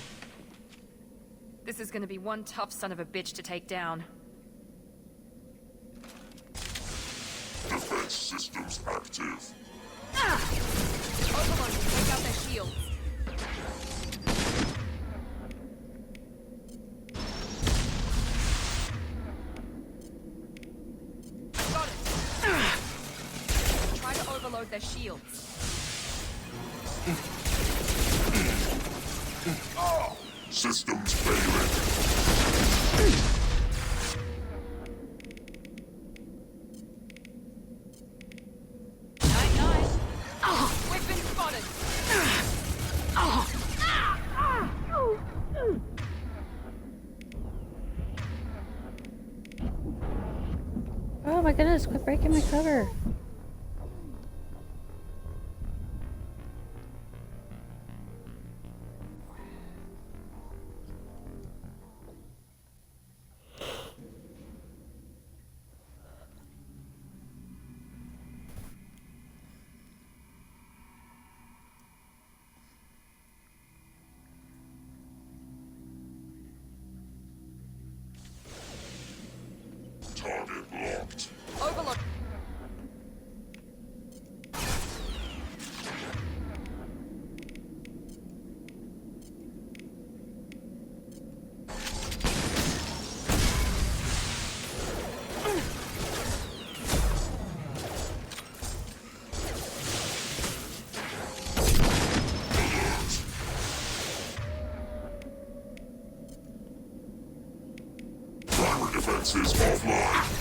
This is gonna be one tough son of a bitch to take down. Defense systems active. Overlord, take out their shields. overload their shields. Oh, systems failing. Night. Oh, we've been spotted. Oh my goodness, quit breaking my cover. Target locked. Overload. Primary defenses offline.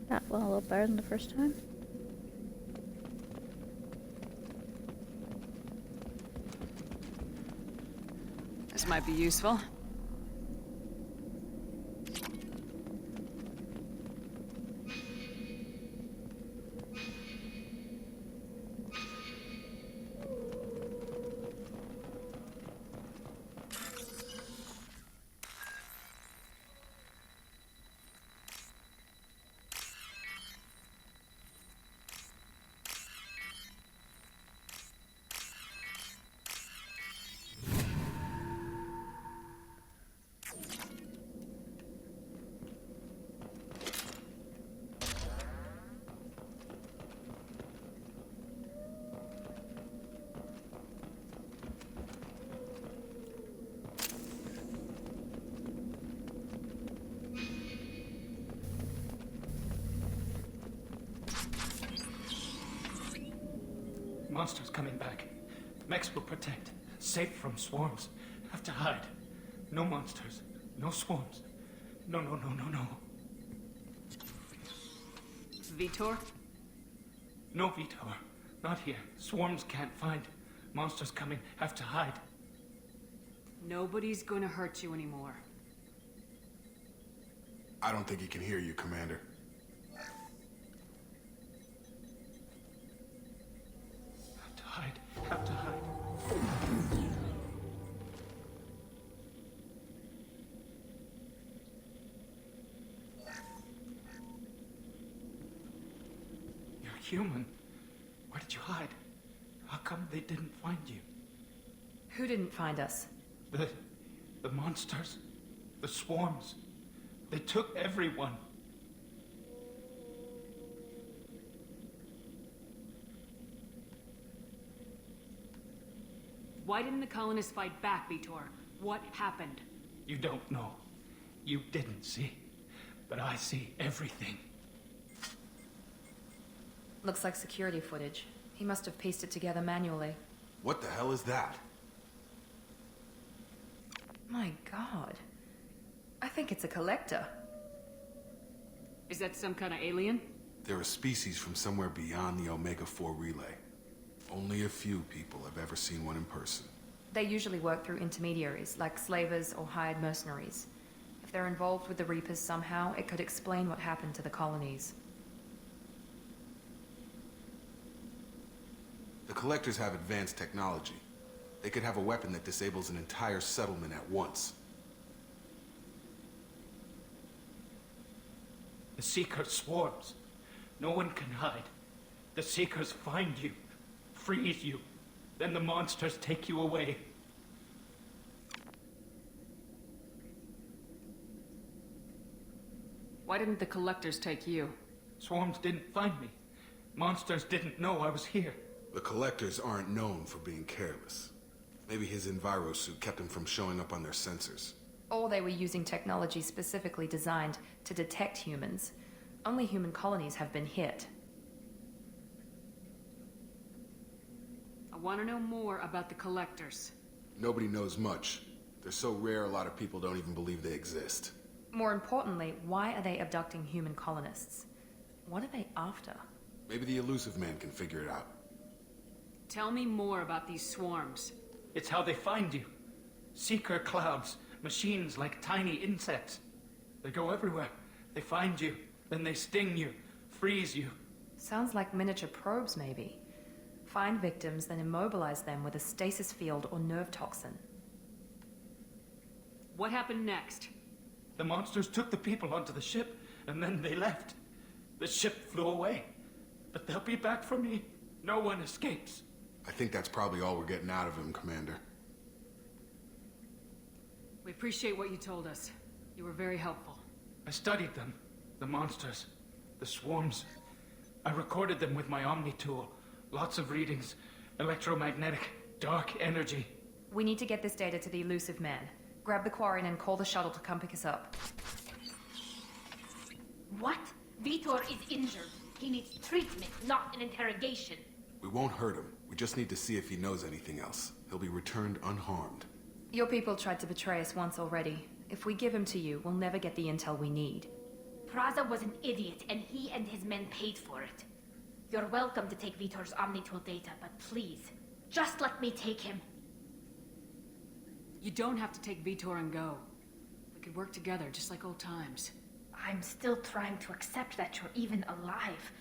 That went a little better than the first time. This might be useful. Monsters coming back. Mechs will protect. Safe from swarms. Have to hide. No monsters. No swarms. No. Vitor? No, Vitor. Not here. Swarms can't find. Monsters coming. Have to hide. Nobody's gonna hurt you anymore. I don't think he can hear you, Commander. Have to hide. You're human. Where did you hide? How come they didn't find you? Who didn't find us? The monsters. The swarms. They took everyone. Why didn't the colonists fight back, Vitor? What happened? You don't know. You didn't see. But I see everything. Looks like security footage. He must have pieced it together manually. What the hell is that? My god. I think it's a collector. Is that some kind of alien? They're a species from somewhere beyond the Omega-4 relay. Only a few people have ever seen one in person. They usually work through intermediaries, like slavers or hired mercenaries. If they're involved with the Reapers somehow, it could explain what happened to the colonies. The Collectors have advanced technology. They could have a weapon that disables an entire settlement at once. The Seeker swarms. No one can hide. The Seekers find you, freeze you. Then the monsters take you away. Why didn't the Collectors take you? Swarms didn't find me. Monsters didn't know I was here. The Collectors aren't known for being careless. Maybe his enviro suit kept him from showing up on their sensors. Or they were using technology specifically designed to detect humans. Only human colonies have been hit. I want to know more about the Collectors. Nobody knows much. They're so rare, a lot of people don't even believe they exist. More importantly, why are they abducting human colonists? What are they after? Maybe the elusive man can figure it out. Tell me more about these swarms. It's how they find you. Seeker clouds, machines like tiny insects. They go everywhere. They find you, then they sting you, freeze you. Sounds like miniature probes, maybe. Find victims, then immobilize them with a stasis field or nerve toxin. What happened next? The monsters took the people onto the ship, and then they left. The ship flew away. But they'll be back for me. No one escapes. I think that's probably all we're getting out of him, Commander. We appreciate what you told us. You were very helpful. I studied them. The monsters. The swarms. I recorded them with my Omni tool. Lots of readings. Electromagnetic. Dark energy. We need to get this data to the elusive man. Grab the Quarian and call the shuttle to come pick us up. What? Vitor is injured. He needs treatment, not an interrogation. We won't hurt him. We just need to see if he knows anything else. He'll be returned unharmed. Your people tried to betray us once already. If we give him to you, we'll never get the intel we need. Praza was an idiot, and he and his men paid for it. You're welcome to take Vitor's Omnitool data, but please, just let me take him. You don't have to take Vitor and go. We could work together, just like old times. I'm still trying to accept that you're even alive,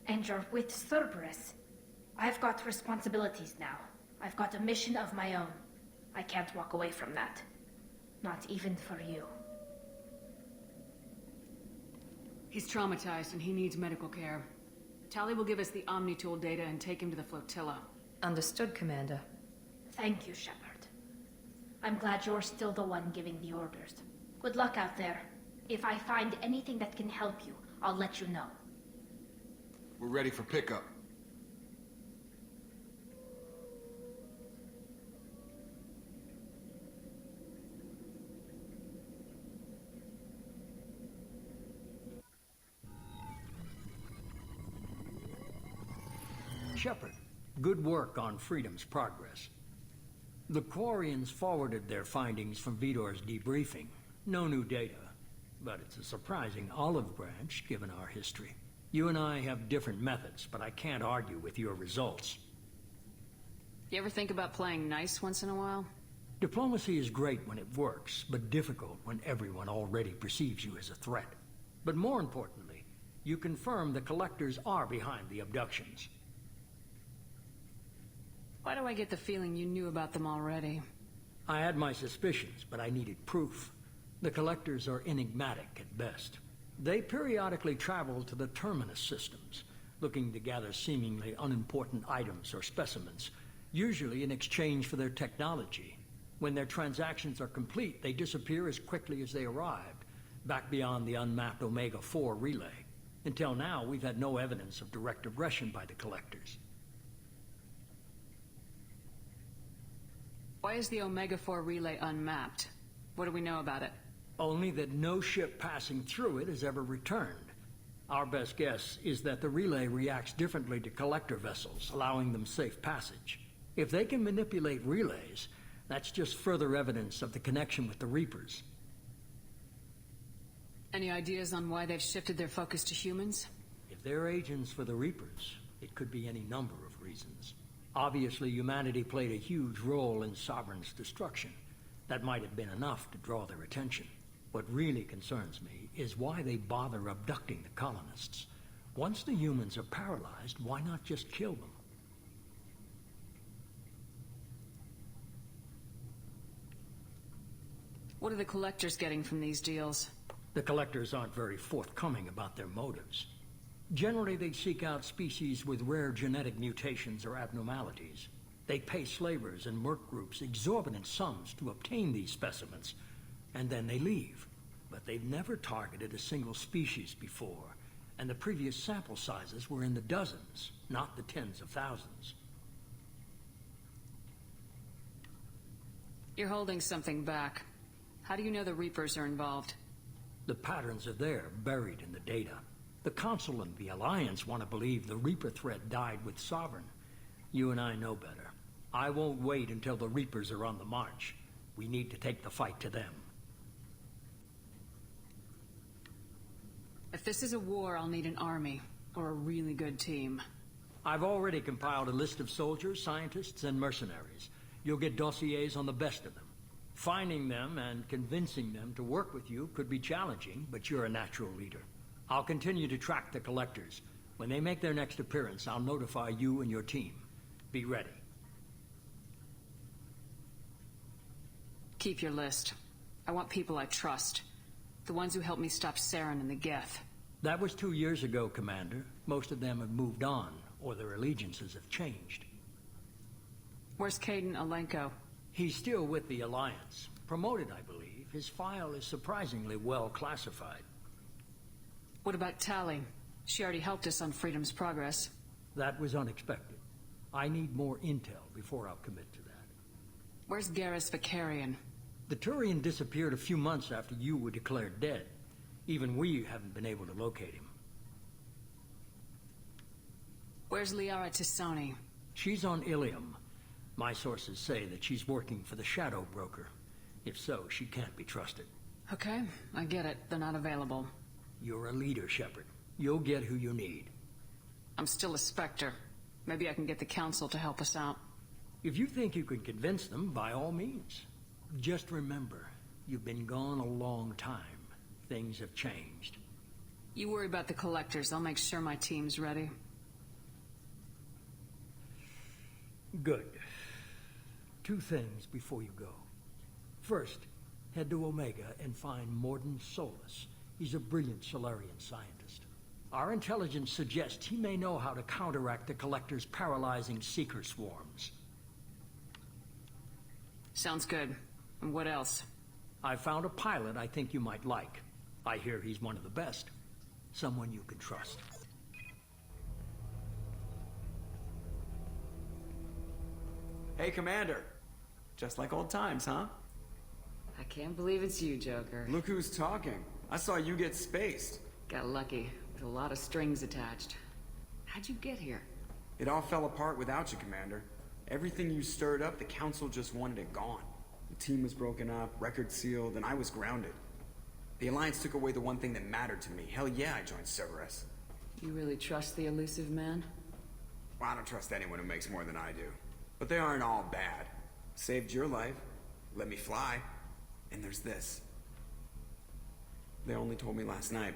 and you're with Cerberus. I've got responsibilities now. I've got a mission of my own. I can't walk away from that. Not even for you. He's traumatized and he needs medical care. Tali will give us the Omnitool data and take him to the flotilla. Understood, Commander. Thank you, Shepard. I'm glad you're still the one giving the orders. Good luck out there. If I find anything that can help you, I'll let you know. We're ready for pickup. Shepard, good work on Freedom's progress. The Quarians forwarded their findings from Vitor's debriefing. No new data, but it's a surprising olive branch given our history. You and I have different methods, but I can't argue with your results. You ever think about playing nice once in a while? Diplomacy is great when it works, but difficult when everyone already perceives you as a threat. But more importantly, you confirm the Collectors are behind the abductions. Why do I get the feeling you knew about them already? I had my suspicions, but I needed proof. The Collectors are enigmatic at best. They periodically travel to the Terminus systems, looking to gather seemingly unimportant items or specimens, usually in exchange for their technology. When their transactions are complete, they disappear as quickly as they arrived, back beyond the unmapped Omega-4 relay. Until now, we've had no evidence of direct aggression by the Collectors. Why is the Omega-4 relay unmapped? What do we know about it? Only that no ship passing through it has ever returned. Our best guess is that the relay reacts differently to Collector vessels, allowing them safe passage. If they can manipulate relays, that's just further evidence of the connection with the Reapers. Any ideas on why they've shifted their focus to humans? If they're agents for the Reapers, it could be any number of reasons. Obviously, humanity played a huge role in Sovereign's destruction. That might have been enough to draw their attention. What really concerns me is why they bother abducting the colonists. Once the humans are paralyzed, why not just kill them? What are the Collectors getting from these deals? The Collectors aren't very forthcoming about their motives. Generally, they seek out species with rare genetic mutations or abnormalities. They pay slavers and merc groups exorbitant sums to obtain these specimens, and then they leave. but they've never targeted a single species before, and the previous sample sizes were in the dozens, not the tens of thousands. You're holding something back. How do you know the Reapers are involved? The patterns are there, buried in the data. The Council and the Alliance want to believe the Reaper threat died with Sovereign. You and I know better. I won't wait until the Reapers are on the march. We need to take the fight to them. If this is a war, I'll need an army, or a really good team. I've already compiled a list of soldiers, scientists, and mercenaries. You'll get dossiers on the best of them. Finding them and convincing them to work with you could be challenging, but you're a natural leader. I'll continue to track the collectors. When they make their next appearance, I'll notify you and your team. Be ready. Keep your list. I want people I trust. The ones who helped me stop Saren and the Geth. That was 2 years ago, Commander. Most of them have moved on, or their allegiances have changed. Where's Caden Alenko? He's still with the Alliance. Promoted, I believe. His file is surprisingly well classified. What about Tally? She already helped us on Freedom's Progress. That was unexpected. I need more intel before I'll commit to that. Where's Garrus Vicarian? The Turian disappeared a few months after you were declared dead. Even we haven't been able to locate him. Where's Liara Tisani? She's on Ilium. My sources say that she's working for the Shadow Broker. If so, she can't be trusted. Okay, I get it. They're not available. You're a leader, Shepard. You'll get who you need. I'm still a Spectre. Maybe I can get the Council to help us out. If you think you can convince them, by all means. Just remember, you've been gone a long time. Things have changed. You worry about the Collectors. I'll make sure my team's ready. Good. 2 things before you go. First, head to Omega and find Morden Solus. He's a brilliant Solarian scientist. Our intelligence suggests he may know how to counteract the Collector's paralyzing Seeker swarms. Sounds good. And what else? I found a pilot I think you might like. I hear he's one of the best. Someone you can trust. Hey, Commander. Just like old times, huh? I can't believe it's you, Joker. Look who's talking. I saw you get spaced. Got lucky, with a lot of strings attached. How'd you get here? It all fell apart without you, Commander. Everything you stirred up, the Council just wanted it gone. The team was broken up, record sealed, and I was grounded. The Alliance took away the one thing that mattered to me. Hell yeah, I joined Cerberus. You really trust the elusive man? Well, I don't trust anyone who makes more than I do. But they aren't all bad. Saved your life, let me fly, and there's this. They only told me last night.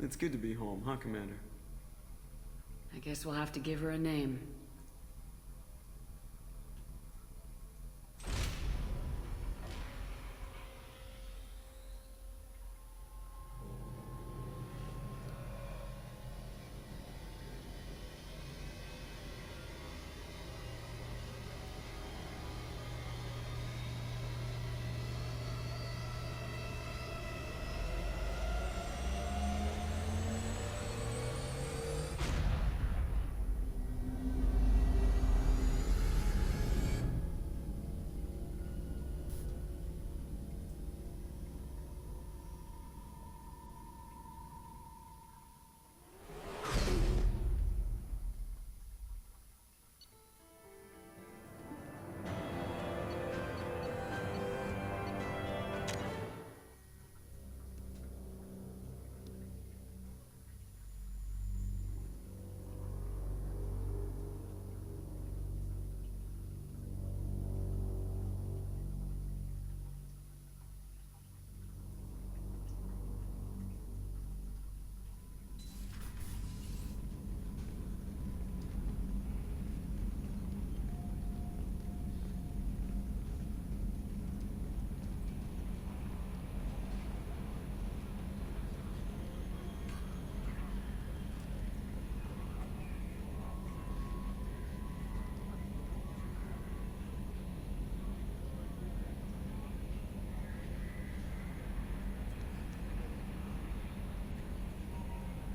It's good to be home, huh, Commander? I guess we'll have to give her a name.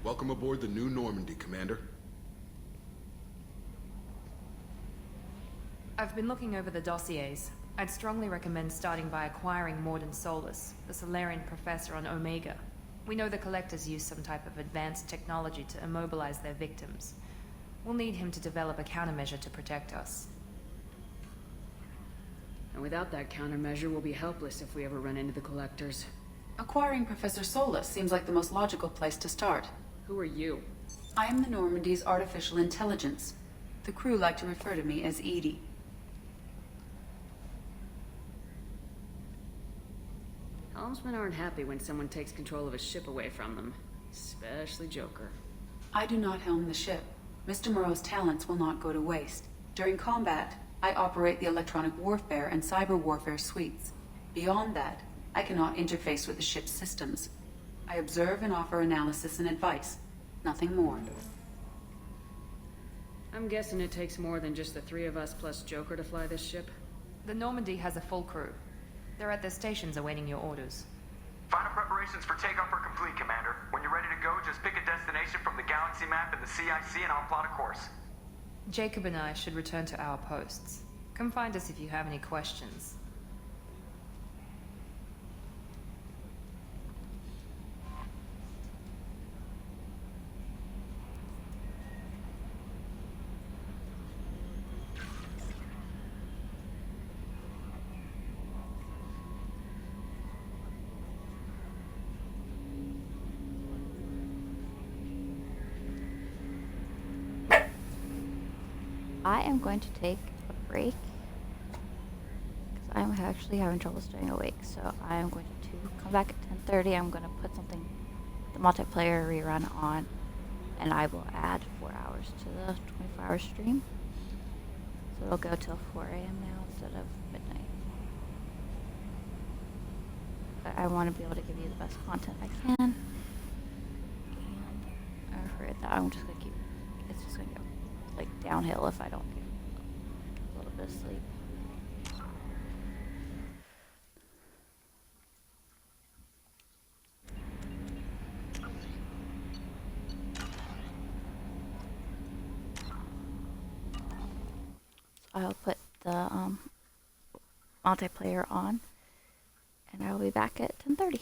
Welcome aboard the new Normandy, Commander. I've been looking over the dossiers. I'd strongly recommend starting by acquiring Morden Solus, the Solarian professor on Omega. We know the Collectors use some type of advanced technology to immobilize their victims. We'll need him to develop a countermeasure to protect us. And without that countermeasure, we'll be helpless if we ever run into the Collectors. Acquiring Professor Solus seems like the most logical place to start. Who are you? I am the Normandy's artificial intelligence. The crew like to refer to me as Edie. Helmsmen aren't happy when someone takes control of a ship away from them. Especially Joker. I do not helm the ship. Mr. Moreau's talents will not go to waste. During combat, I operate the electronic warfare and cyber warfare suites. Beyond that, I cannot interface with the ship's systems. I observe and offer analysis and advice. Nothing more. I'm guessing it takes more than just the three of us plus Joker to fly this ship? The Normandy has a full crew. They're at their stations awaiting your orders. Final preparations for takeoff are complete, Commander. When you're ready to go, just pick a destination from the galaxy map in the CIC and I'll plot a course. Jacob and I should return to our posts. Come find us if you have any questions. I am going to take a break because I'm actually having trouble staying awake. So I am going to come back at 10:30. I'm going to put something, the multiplayer rerun on, and I will add 4 hours to the 24-hour stream. So it'll go till 4 a.m. now instead of midnight. But I want to be able to give you the best content I can. And I'm afraid that I'm just going to keep, it's just going to go like downhill if I don't get a little bit of sleep. So I'll put the multiplayer on, and I'll be back at 10:30.